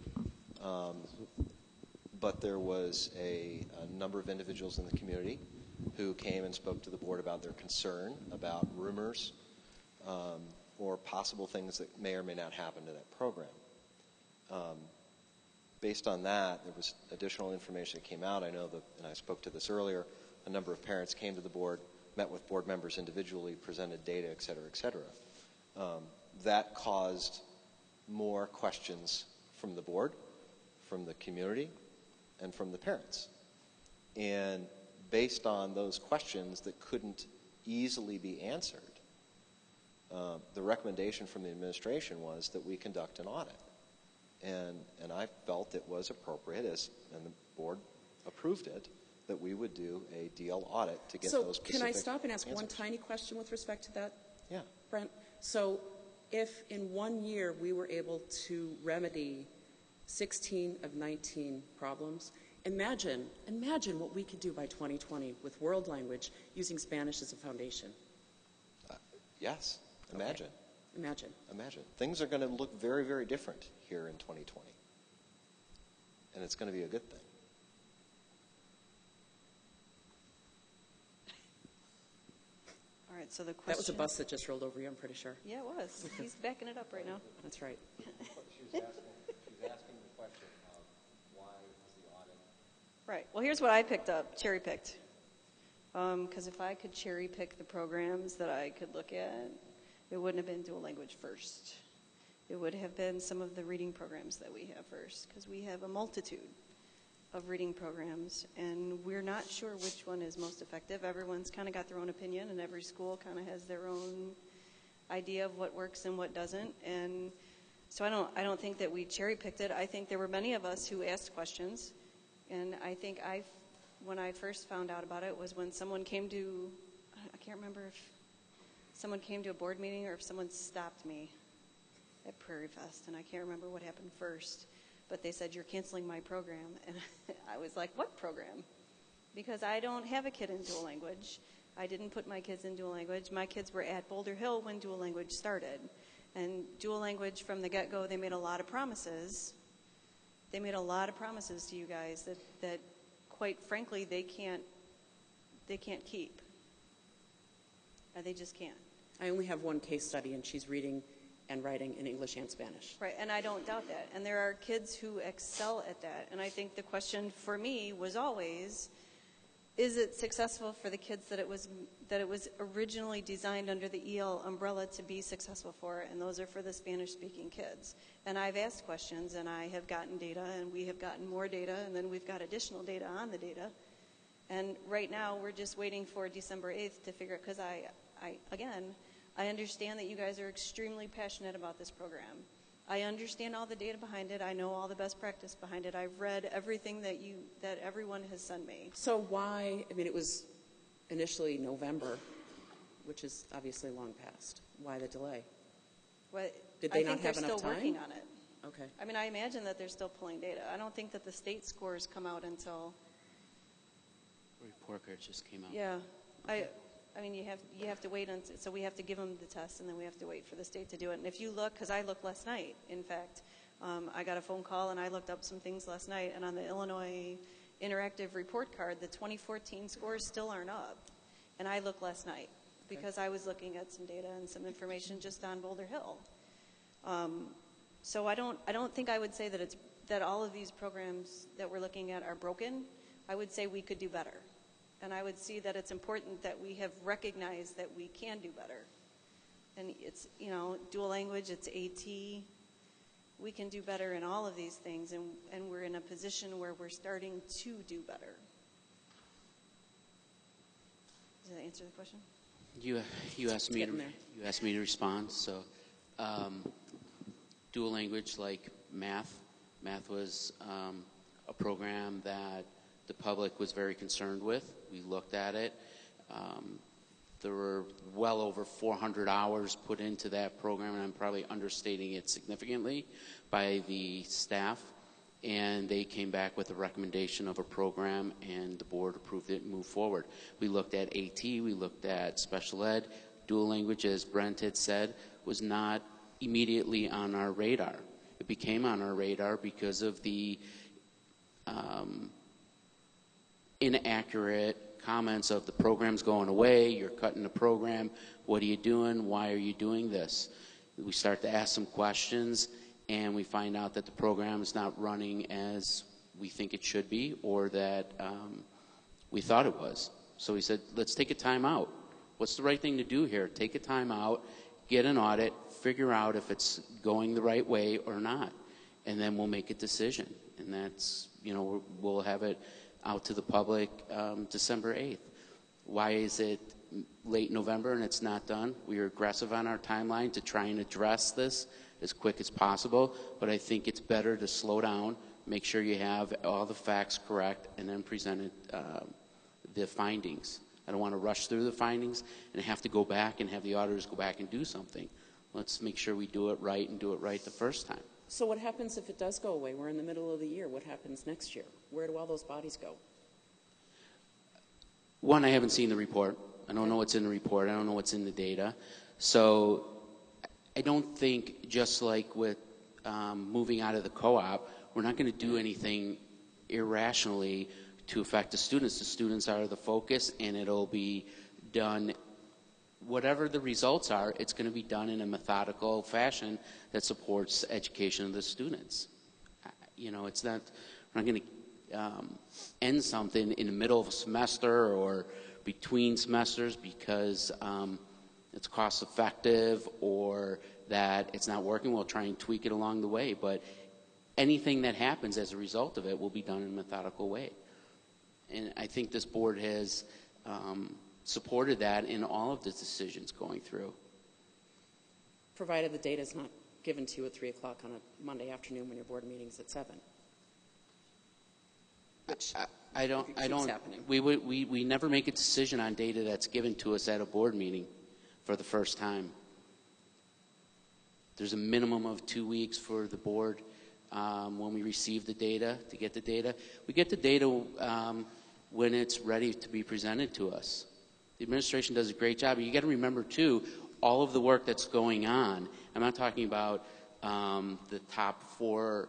J: But there was a number of individuals in the community who came and spoke to the board about their concern about rumors or possible things that may or may not happen to that program. based on that, there was additional information that came out. I know that, and I spoke to this earlier, a number of parents came to the board, met with board members individually, presented data, et cetera, et cetera. That caused more questions from the board, from the community, and from the parents. And based on those questions that couldn't easily be answered, the recommendation from the administration was that we conduct an audit. And I felt it was appropriate, and the board approved it, that we would do a DL audit to get those specific
A: So can I stop and ask
J: answers.
A: one tiny question with respect to that?
J: Yeah.
A: Brent? So if in 1 year we were able to remedy 16 of 19 problems, imagine what we could do by 2020 with world language using Spanish as a foundation.
J: Yes, imagine.
A: Okay. Imagine.
J: Things are going to look very, very different here in 2020. And it's going to be a good thing.
L: All right, so the question...
A: That was a bus that just rolled over you, I'm pretty sure.
L: Yeah, it was. He's backing it up right now.
A: That's right.
J: She's asking the question of why is the audit...
L: Right. Well, here's what I picked up, cherry-picked. Because if I could cherry-pick the programs that I could look at, it wouldn't have been dual language first. It would have been some of the reading programs that we have first, because we have a multitude of reading programs, and we're not sure which one is most effective. Everyone's kind of got their own opinion, and every school kind of has their own idea of what works and what doesn't. And so I don't think that we cherry-picked it. I think there were many of us who asked questions, and I think when I first found out about it was when someone came to, I can't remember if someone came to a board meeting or if someone stopped me at Prairie Fest, and I can't remember what happened first, but they said, "You're canceling my program." And I was like, "What program?" Because I don't have a kid in dual language. I didn't put my kids in dual language. My kids were at Boulder Hill when dual language started. And dual language from the get-go, they made a lot of promises. They made a lot of promises to you guys that quite frankly, they can't keep. They just can't.
A: I only have one case study, and she's reading and writing in English and Spanish.
L: Right, and I don't doubt that. And there are kids who excel at that. And I think the question for me was always, is it successful for the kids that it was originally designed under the EL umbrella to be successful for? And those are for the Spanish-speaking kids. And I've asked questions, and I have gotten data, and we have gotten more data, and then we've got additional data on the data. And right now, we're just waiting for December 8th to figure out, because I understand that you guys are extremely passionate about this program. I understand all the data behind it. I know all the best practice behind it. I've read everything that everyone has sent me.
A: So why, it was initially November, which is obviously long past. Why the delay? Did they not have enough time?
L: I think they're still working on it.
A: Okay.
L: I imagine that they're still pulling data. I don't think that the state scores come out until...
B: Report card just came out.
L: Yeah. Okay. You have to wait until, so we have to give them the test, and then we have to wait for the state to do it. And if you look, because I looked last night, in fact, I got a phone call, and I looked up some things last night, and on the Illinois Interactive Report Card, the 2014 scores still aren't up. And I looked last night, because I was looking at some data and some information just on Boulder Hill. So I don't think I would say that all of these programs that we're looking at are broken. I would say we could do better. And I would see that it's important that we have recognized that we can do better. And it's, dual language, it's AT. We can do better in all of these things, and we're in a position where we're starting to do better. Does that answer the question?
B: You asked me to respond. So, dual language like math. Math was a program that the public was very concerned with. We looked at it. There were well over 400 hours put into that program, and I'm probably understating it significantly, by the staff. And they came back with a recommendation of a program, and the board approved it and moved forward. We looked at AT, we looked at special ed. Dual language, as Brent had said, was not immediately on our radar. It became on our radar because of the inaccurate comments of the program's going away, you're cutting the program, what are you doing, why are you doing this? We start to ask some questions, and we find out that the program is not running as we think it should be, or that we thought it was. So we said, let's take a time out. What's the right thing to do here? Take a time out, get an audit, figure out if it's going the right way or not, and then we'll make a decision. And that's, we'll have it out to the public December 8th. Why is it late November and it's not done? We are aggressive on our timeline to try and address this as quick as possible, but I think it's better to slow down, make sure you have all the facts correct, and then present the findings. I don't want to rush through the findings and have to go back and have the auditors go back and do something. Let's make sure we do it right and do it right the first time.
A: So what happens if it does go away? We're in the middle of the year. What happens next year? Where do all those bodies go?
B: One, I haven't seen the report. I don't know what's in the report. I don't know what's in the data. So I don't think, just like with moving out of the co-op, we're not going to do anything irrationally to affect the students. The students are the focus, and it'll be done. Whatever the results are, it's going to be done in a methodical fashion that supports education of the students. It's not, we're not going to end something in the middle of a semester or between semesters because it's cost effective or that it's not working. We'll try and tweak it along the way, but anything that happens as a result of it will be done in a methodical way. And I think this board has supported that in all of the decisions going through.
A: Provided the data is not given to you at 3 o'clock on a Monday afternoon when your board meeting's at 7.
B: We never make a decision on data that's given to us at a board meeting for the first time. There's a minimum of 2 weeks for the board when we receive the data, to get the data. We get the data when it's ready to be presented to us. The administration does a great job. You got to remember, too, all of the work that's going on. I'm not talking about the top 4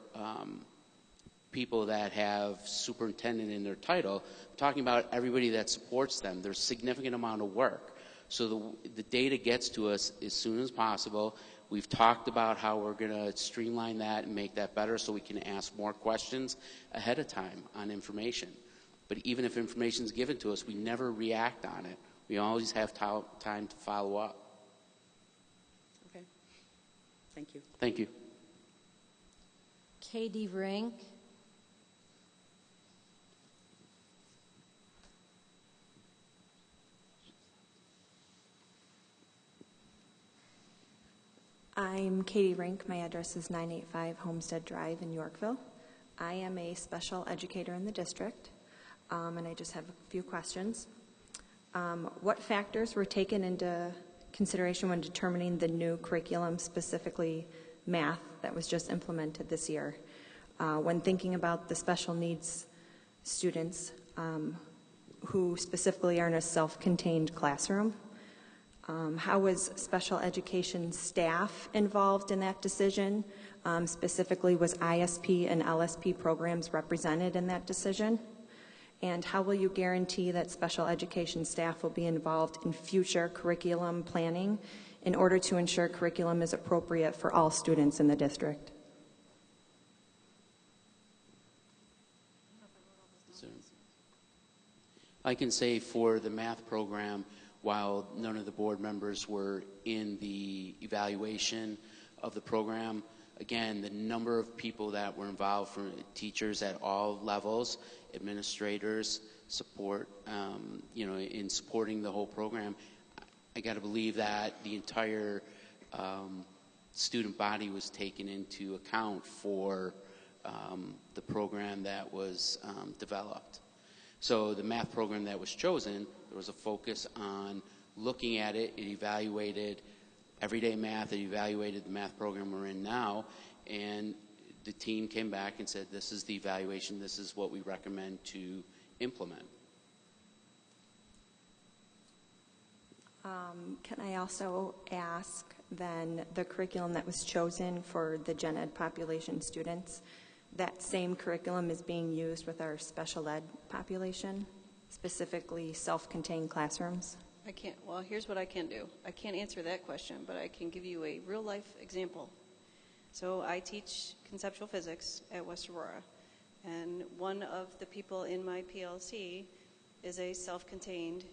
B: people that have superintendent in their title. I'm talking about everybody that supports them. There's a significant amount of work. So the data gets to us as soon as possible. We've talked about how we're going to streamline that and make that better so we can ask more questions ahead of time on information. But even if information is given to us, we never react on it. We always have time to follow up.
A: Okay. Thank you.
B: Thank you.
D: Katie Rink.
G: I'm Katie Rink. My address is 985 Homestead Drive in Yorkville. I am a special educator in the district, and I just have a few questions. What factors were taken into consideration when determining the new curriculum, specifically math, that was just implemented this year? When thinking about the special needs students who specifically are in a self-contained classroom, how was special education staff involved in that decision? Specifically, was ISP and LSP programs represented in that decision? And how will you guarantee that special education staff will be involved in future curriculum planning in order to ensure curriculum is appropriate for all students in the district?
B: I can say for the math program, while none of the board members were in the evaluation of the program, again, the number of people that were involved, from teachers at all levels, administrators, support, in supporting the whole program, I got to believe that the entire student body was taken into account for the program that was developed. So the math program that was chosen, there was a focus on looking at it. It evaluated everyday math. It evaluated the math program we're in now. And the team came back and said, this is the evaluation. This is what we recommend to implement.
G: Can I also ask, then, the curriculum that was chosen for the gen ed population students, that same curriculum is being used with our special ed population, specifically self-contained classrooms?
L: I can't. Well, here's what I can do. I can't answer that question, but I can give you a real-life example. So I teach conceptual physics at West Aurora, and one of the people in my PLC is a self-contained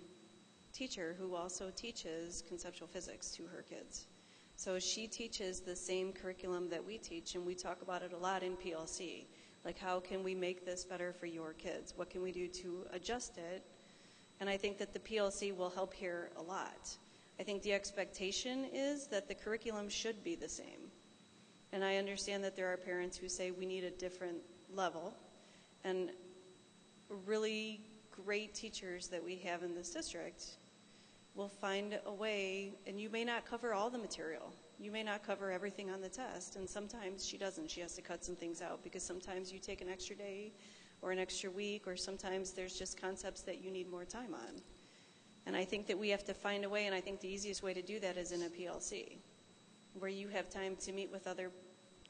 L: teacher who also teaches conceptual physics to her kids. So she teaches the same curriculum that we teach, and we talk about it a lot in PLC. Like, how can we make this better for your kids? What can we do to adjust it? And I think that the PLC will help here a lot. I think the expectation is that the curriculum should be the same. And I understand that there are parents who say we need a different level. And really great teachers that we have in this district will find a way, and you may not cover all the material. You may not cover everything on the test, and sometimes she doesn't. She has to cut some things out because sometimes you take an extra day or an extra week, or sometimes there's just concepts that you need more time on. And I think that we have to find a way, and I think the easiest way to do that is in a PLC, where you have time to meet with other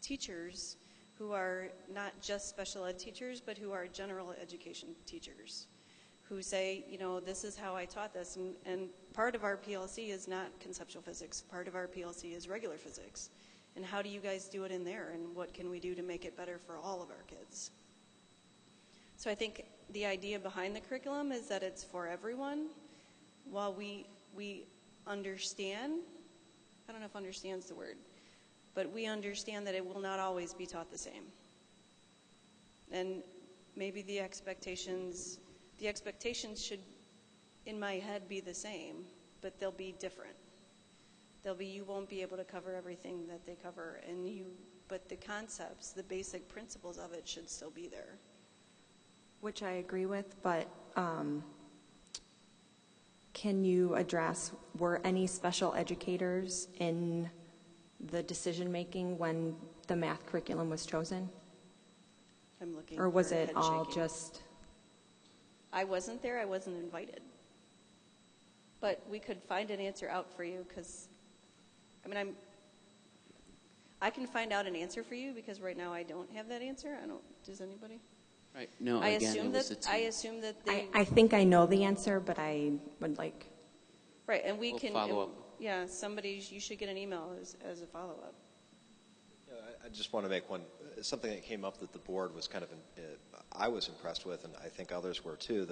L: teachers who are not just special ed teachers, but who are general education teachers, who say, you know, this is how I taught this. And part of our PLC is not conceptual physics. Part of our PLC is regular physics. And how do you guys do it in there? And what can we do to make it better for all of our kids? So I think the idea behind the curriculum is that it's for everyone. While we understand, I don't know if understand's the word, but we understand that it will not always be taught the same. And maybe the expectations should, in my head, be the same, but they'll be different. You won't be able to cover everything that they cover, but the concepts, the basic principles of it should still be there.
G: Which I agree with, but can you address, were any special educators in the decision-making when the math curriculum was chosen?
L: I'm looking.
G: Or was
L: for
G: it
L: head
G: all
L: shaking.
G: just...
L: I wasn't there. I wasn't invited. But we could find an answer out for you because, I can find out an answer for you because right now I don't have that answer. Does anybody?
B: Right. No,
L: I
B: again,
L: assume
B: it was
L: that,
B: a team.
L: I assume that they.
G: I think I know the answer, but I would like...
L: Right, and we
B: We'll
L: can.
B: follow up.
L: Yeah, you should get an email as a follow-up.
J: I just want to make something that came up that the board was kind of, I was impressed with, and I think others were too.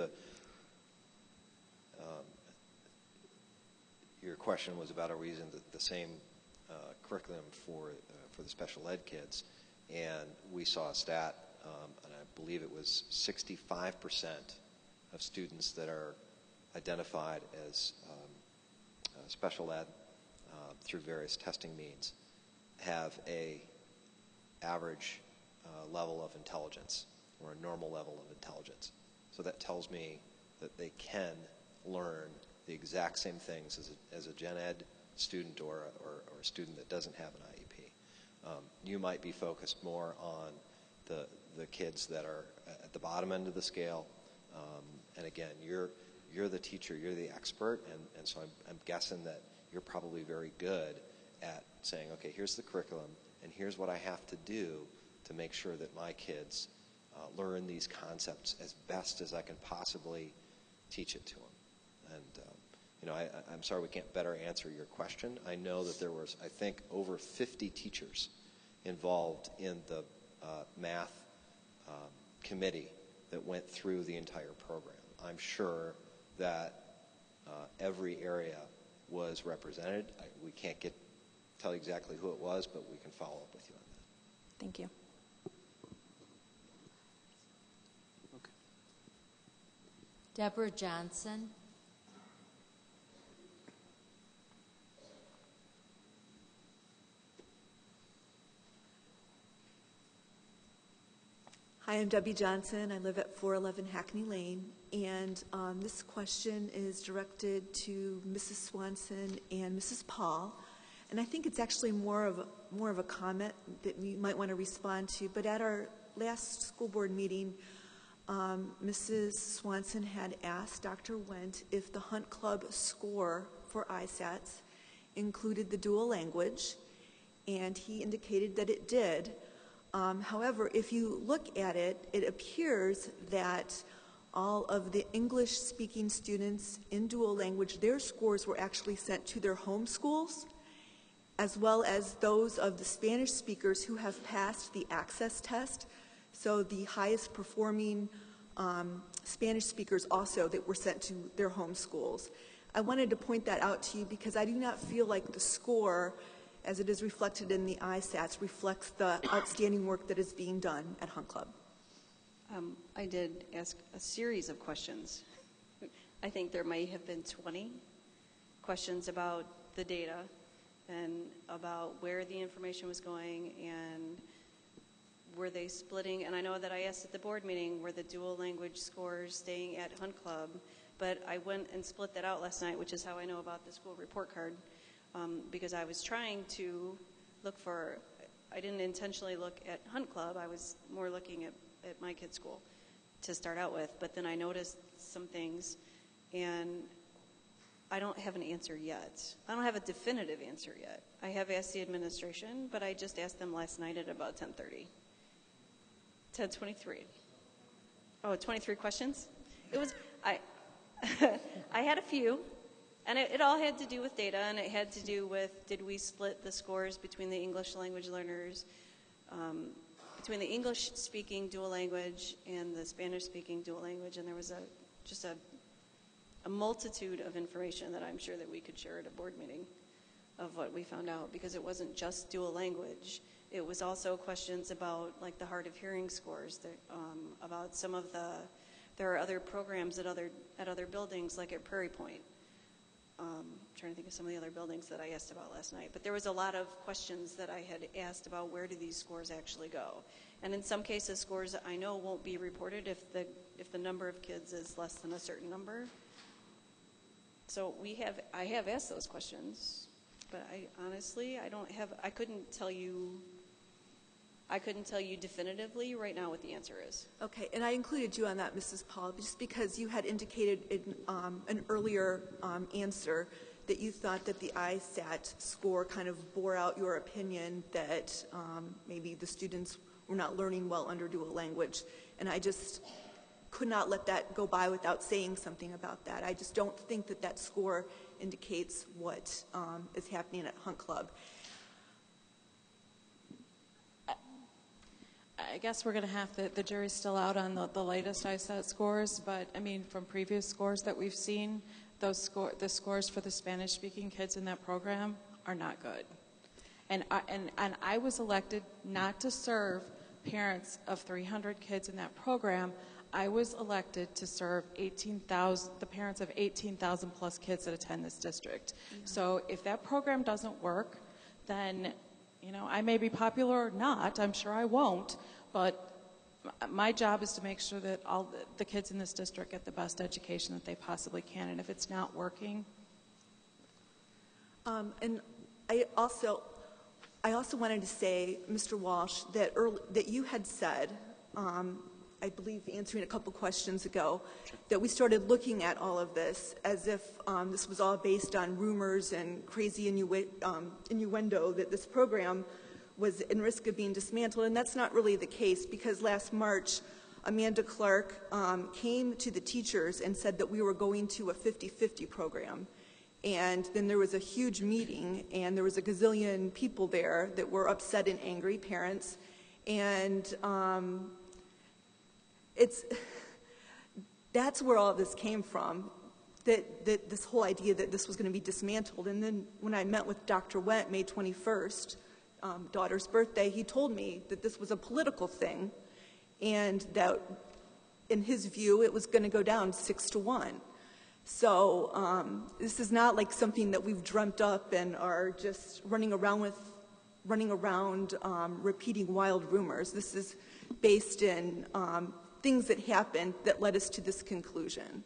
J: Your question was about, are we using the same curriculum for the special ed kids? And we saw a stat, and I believe it was 65% of students that are identified as special ed through various testing means have a average level of intelligence or a normal level of intelligence. So that tells me that they can learn the exact same things as a gen ed student or a student that doesn't have an IEP. You might be focused more on the kids that are at the bottom end of the scale. And again, you're the teacher, you're the expert, and so I'm guessing that you're probably very good at saying, okay, here's the curriculum, and here's what I have to do to make sure that my kids learn these concepts as best as I can possibly teach it to them. And I'm sorry we can't better answer your question. I know that there was, I think, over 50 teachers involved in the math committee that went through the entire program. I'm sure that every area was represented. We can't tell you exactly who it was, but we can follow up with you on that.
G: Thank you.
B: Okay.
D: Deborah Johnson.
E: Hi, I'm Debbie Johnson. I live at 411 Hackney Lane, and this question is directed to Mrs. Swanson and Mrs. Paul, and I think it's actually more of a comment that you might want to respond to. But at our last school board meeting, Mrs. Swanson had asked Dr. Wendt if the Hunt Club score for ISATs included the dual language, and he indicated that it did. However, if you look at it, it appears that all of the English-speaking students in dual language, their scores were actually sent to their home schools. as well as those of the Spanish speakers who have passed the access test, so the highest performing Spanish speakers also that were sent to their home schools. I wanted to point that out to you because I do not feel like the score, as it is reflected in the ISATs, reflects the outstanding work that is being done at Hunt Club.
L: I did ask a series of questions. I think there may have been 20 questions about the data and about where the information was going and were they splitting. And I know that I asked at the board meeting, were the dual language scores staying at Hunt Club? But I went and split that out last night, which is how I know about the school report card, because I was trying to look for, I didn't intentionally look at Hunt Club, I was more looking at my kid's school to start out with, but then I noticed some things, and I don't have an answer yet. I don't have a definitive answer yet. I have asked the administration, but I just asked them last night at about 10:30. 10:23. Oh, 23 questions? It was, I had a few, and it all had to do with data, and it had to do with, did we split the scores between the English language learners, between the English-speaking dual language and the Spanish-speaking dual language, and there was just a multitude of information that I'm sure that we could share at a board meeting of what we found out, because it wasn't just dual language. It was also questions about, like, the hard of hearing scores, that, about some of the, there are other programs at other buildings, like at Prairie Point. I'm trying to think of some of the other buildings that I asked about last night. But there was a lot of questions that I had asked about where do these scores actually go. And in some cases, scores I know won't be reported if the number of kids is less than a certain number. So I have asked those questions, but I couldn't tell you definitively right now what the answer is.
E: Okay, and I included you on that, Mrs. Paul, just because you had indicated in an earlier answer that you thought that the ISAT score kind of bore out your opinion that maybe the students were not learning well under dual language, and I just could not let that go by without saying something about that. I just don't think that that score indicates what is happening at Hunt Club.
I: I guess we're going to have the jury's still out on the latest ISAT scores, but I mean, from previous scores that we've seen, the scores for the Spanish-speaking kids in that program are not good. And I was elected not to serve parents of 300 kids in that program. I was elected to serve the parents of 18,000 plus kids that attend this district. Yeah. So if that program doesn't work, then, you know, I may be popular or not. I'm sure I won't. But my job is to make sure that all the kids in this district get the best education that they possibly can. And if it's not working.
E: And I also wanted to say, Mr. Walsh, that you had said, I believe answering a couple questions ago, that we started looking at all of this as if this was all based on rumors and crazy innuendo that this program was in risk of being dismantled, and that's not really the case, because last March, Amanda Clark came to the teachers and said that we were going to a 50-50 program. And then there was a huge meeting, and there was a gazillion people there that were upset and angry, parents, and that's where all this came from, that this whole idea that this was going to be dismantled. And then when I met with Dr. Wendt, May 21st, daughter's birthday, he told me that this was a political thing, and that in his view it was going to go down 6-1. So this is not like something that we've dreamt up and are just running around repeating wild rumors. This is based in things that happened that led us to this conclusion.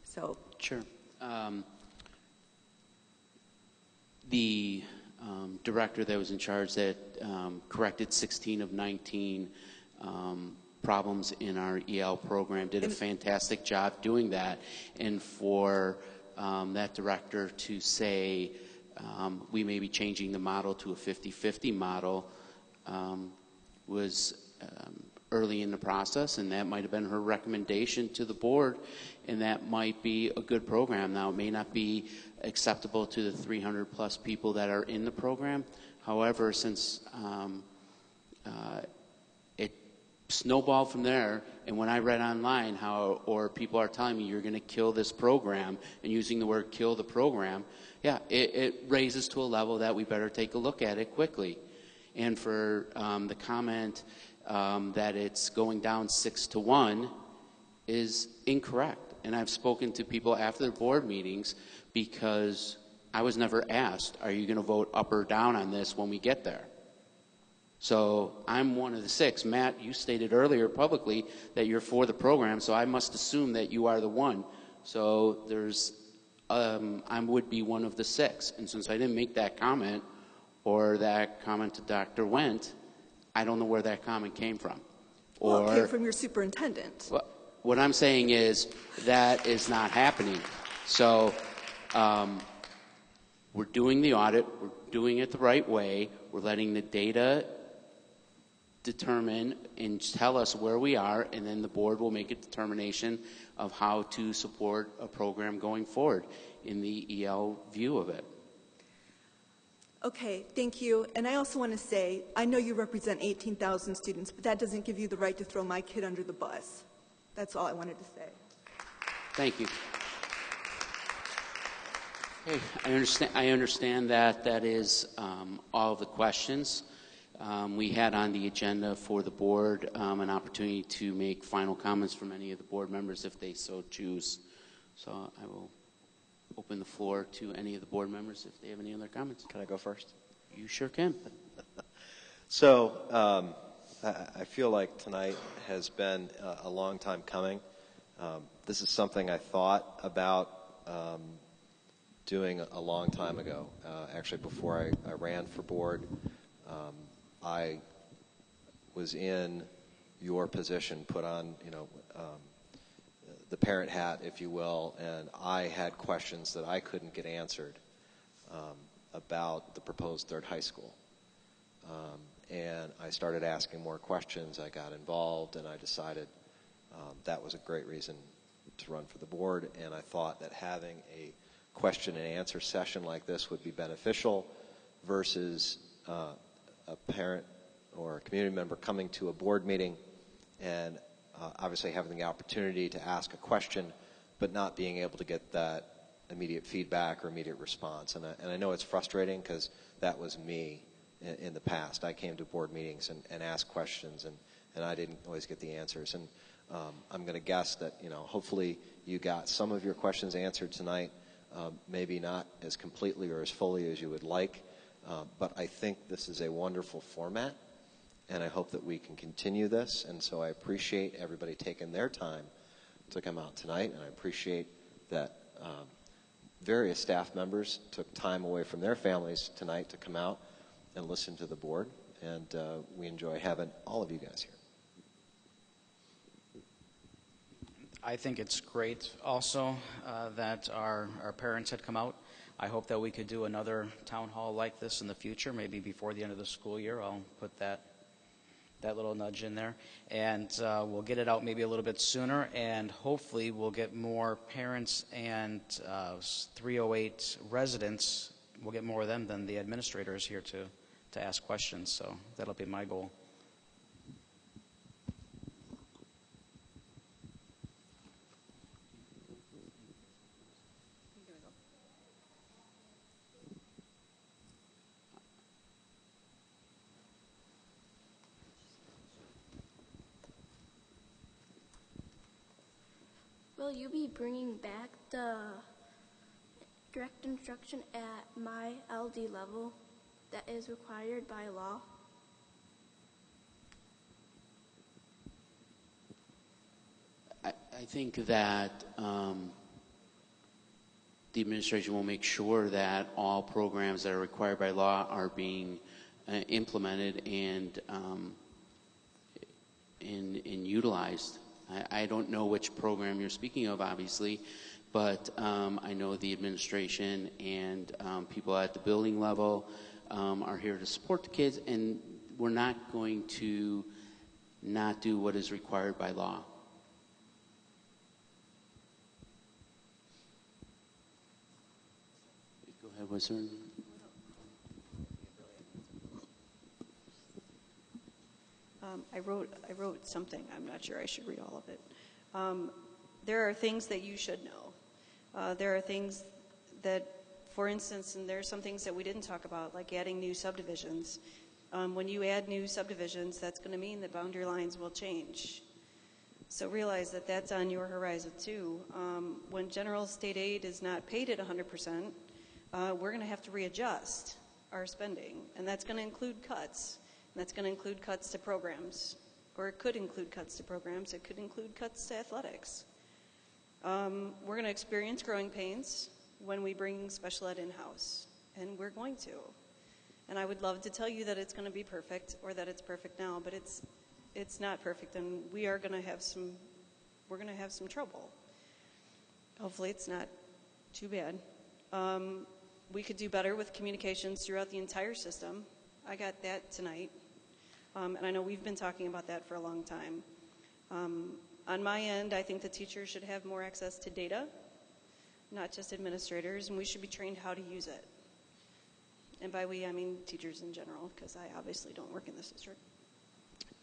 E: So
B: sure. The director that was in charge that corrected 16 of 19 problems in our EL program did a fantastic job doing that. And for that director to say we may be changing the model to a 50-50 model was early in the process, and that might have been her recommendation to the board, and that might be a good program. Now, it may not be acceptable to the 300 plus people that are in the program. However, since it snowballed from there, and when I read online how, or people are telling me you're going to kill this program, and using the word kill the program, yeah, it raises to a level that we better take a look at it quickly. And for the comment that it's going down 6-1 is incorrect. And I've spoken to people after the board meetings because I was never asked, are you going to vote up or down on this when we get there? So I'm one of the 6. Matt, you stated earlier publicly that you're for the program, so I must assume that you are the one. So there's, I would be one of the 6. And since I didn't make that comment or that comment to Dr. Wendt, I don't know where that comment came from.
E: Well, it came from your superintendent.
B: Well, what I'm saying is that is not happening. So we're doing the audit. We're doing it the right way. We're letting the data determine and tell us where we are, and then the board will make a determination of how to support a program going forward in the EL view of it.
E: Okay, thank you. And I also want to say, I know you represent 18,000 students, but that doesn't give you the right to throw my kid under the bus. That's all I wanted to say.
B: Thank you. Okay, I understand that that is all of the questions. We had on the agenda for the board an opportunity to make final comments from any of the board members if they so choose. So I will open the floor to any of the board members if they have any other comments.
J: Can I go first?
B: You sure can.
J: So I feel like tonight has been a long time coming. This is something I thought about doing a long time ago. Actually, before I ran for board, I was in your position, put on, the parent hat, if you will, and I had questions that I couldn't get answered about the proposed third high school. And I started asking more questions. I got involved, and I decided that was a great reason to run for the board. And I thought that having a question and answer session like this would be beneficial versus a parent or a community member coming to a board meeting and obviously having the opportunity to ask a question, but not being able to get that immediate feedback or immediate response. And I know it's frustrating because that was me in the past. I came to board meetings and asked questions, and I didn't always get the answers. And I'm going to guess that, hopefully you got some of your questions answered tonight, maybe not as completely or as fully as you would like, but I think this is a wonderful format. And I hope that we can continue this. And so I appreciate everybody taking their time to come out tonight. And I appreciate that various staff members took time away from their families tonight to come out and listen to the board. And we enjoy having all of you guys here.
K: I think it's great also that our parents had come out. I hope that we could do another town hall like this in the future, maybe before the end of the school year. I'll put that little nudge in there, and we'll get it out maybe a little bit sooner, and hopefully we'll get more parents and 308 residents. We'll get more of them than the administrators here to ask questions, so that'll be my goal.
F: Will you be bringing back the direct instruction at my LD level that is required by law?
B: I think that the administration will make sure that all programs that are required by law are being implemented and utilized. I don't know which program you're speaking of, obviously, but I know the administration and people at the building level are here to support the kids, and we're not going to not do what is required by law. Go ahead, was there?
L: I wrote something. I'm not sure I should read all of it. There are things that you should know. There are things that, for instance, and there are some things that we didn't talk about, like adding new subdivisions. When you add new subdivisions, that's going to mean that boundary lines will change. So realize that that's on your horizon too. When general state aid is not paid at 100%, we're going to have to readjust our spending, and that's going to include cuts. And that's going to include cuts to programs, or it could include cuts to programs. It could include cuts to athletics. We're going to experience growing pains when we bring special ed in-house, and we're going to. And I would love to tell you that it's going to be perfect or that it's perfect now, but it's not perfect, and we're going to have some trouble. Hopefully it's not too bad. We could do better with communications throughout the entire system. I got that tonight, and I know we've been talking about that for a long time. On my end, I think the teachers should have more access to data, not just administrators, and we should be trained how to use it. And by we, I mean teachers in general, because I obviously don't work in this district.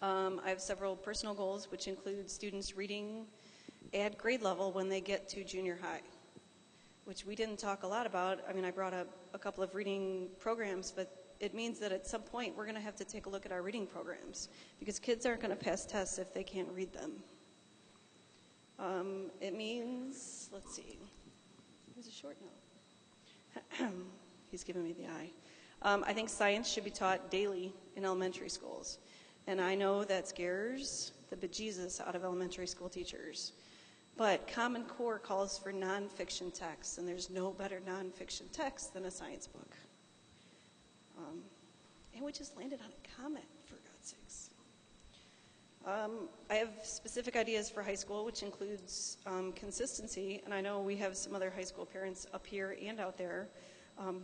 L: I have several personal goals, which include students reading at grade level when they get to junior high, which we didn't talk a lot about. I mean, I brought up a couple of reading programs, but it means that at some point we're going to have to take a look at our reading programs, because kids aren't going to pass tests if they can't read them. It means, let's see, here's a short note. He's giving me the eye. I think science should be taught daily in elementary schools. And I know that scares the bejesus out of elementary school teachers. But Common Core calls for nonfiction texts, and there's no better nonfiction text than a science book. And we just landed on a comment, for God's sakes. I have specific ideas for high school, which includes consistency, and I know we have some other high school parents up here and out there.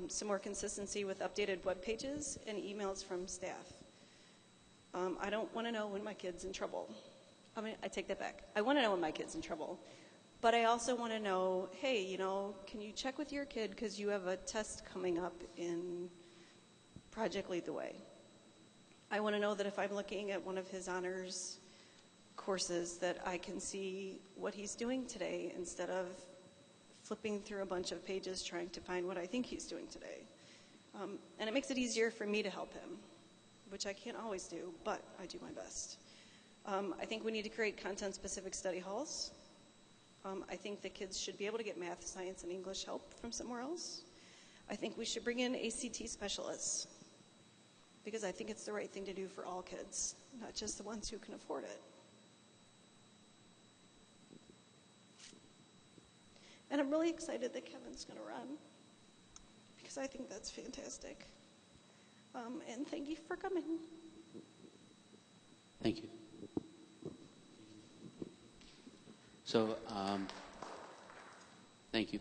L: Some more consistency with updated web pages and emails from staff. I don't want to know when my kid's in trouble. I mean, I take that back. I want to know when my kid's in trouble. But I also want to know, hey, you know, can you check with your kid because you have a test coming up in Project Lead the Way. I want to know that if I'm looking at one of his honors courses that I can see what he's doing today instead of flipping through a bunch of pages trying to find what I think he's doing today. And it makes it easier for me to help him, which I can't always do, but I do my best. I think we need to create content-specific study halls. I think the kids should be able to get math, science, and English help from somewhere else. I think we should bring in ACT specialists, because I think it's the right thing to do for all kids, not just the ones who can afford it. And I'm really excited that Kevin's going to run, because I think that's fantastic. And thank you for coming.
B: Thank you. So, thank you.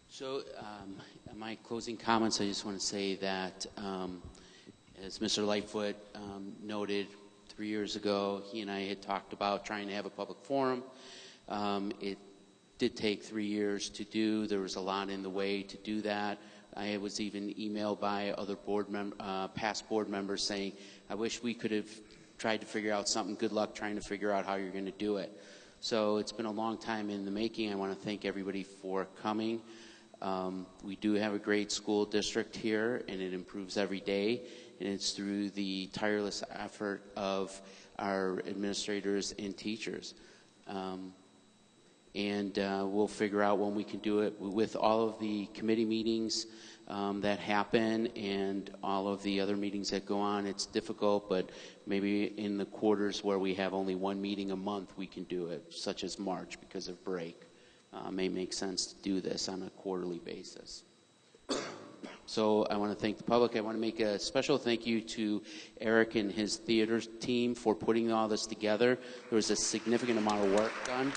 B: So, my closing comments, I just want to say that, as Mr. Lightfoot noted 3 years ago, he and I had talked about trying to have a public forum. It did take 3 years to do. There was a lot in the way to do that. I was even emailed by other past board members saying, I wish we could have tried to figure out something. Good luck trying to figure out how you're going to do it. So it's been a long time in the making. I want to thank everybody for coming. We do have a great school district here, and it improves every day. And it's through the tireless effort of our administrators and teachers. And we'll figure out when we can do it with all of the committee meetings that happen and all of the other meetings that go on. It's difficult, but maybe in the quarters where we have only one meeting a month, we can do it, such as March because of break. May make sense to do this on a quarterly basis. So I want to thank the public. I want to make a special thank you to Eric and his theater team for putting all this together. There was a significant amount of work done.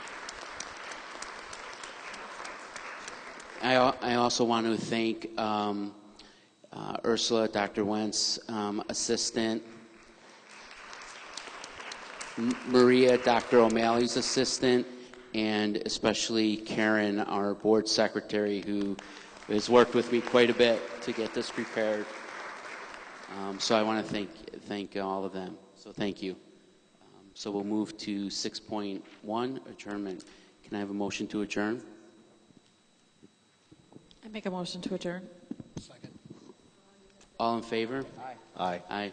B: I also want to thank Ursula, Dr. Wentz, assistant. Maria, Dr. O'Malley's assistant, and especially Karen, our board secretary, who has worked with me quite a bit to get this prepared. So I want to thank all of them. So thank you. So we'll move to 6.1, adjournment. Can I have a motion to adjourn?
C: I make a motion to adjourn.
B: All in favor?
J: Aye.
B: Aye.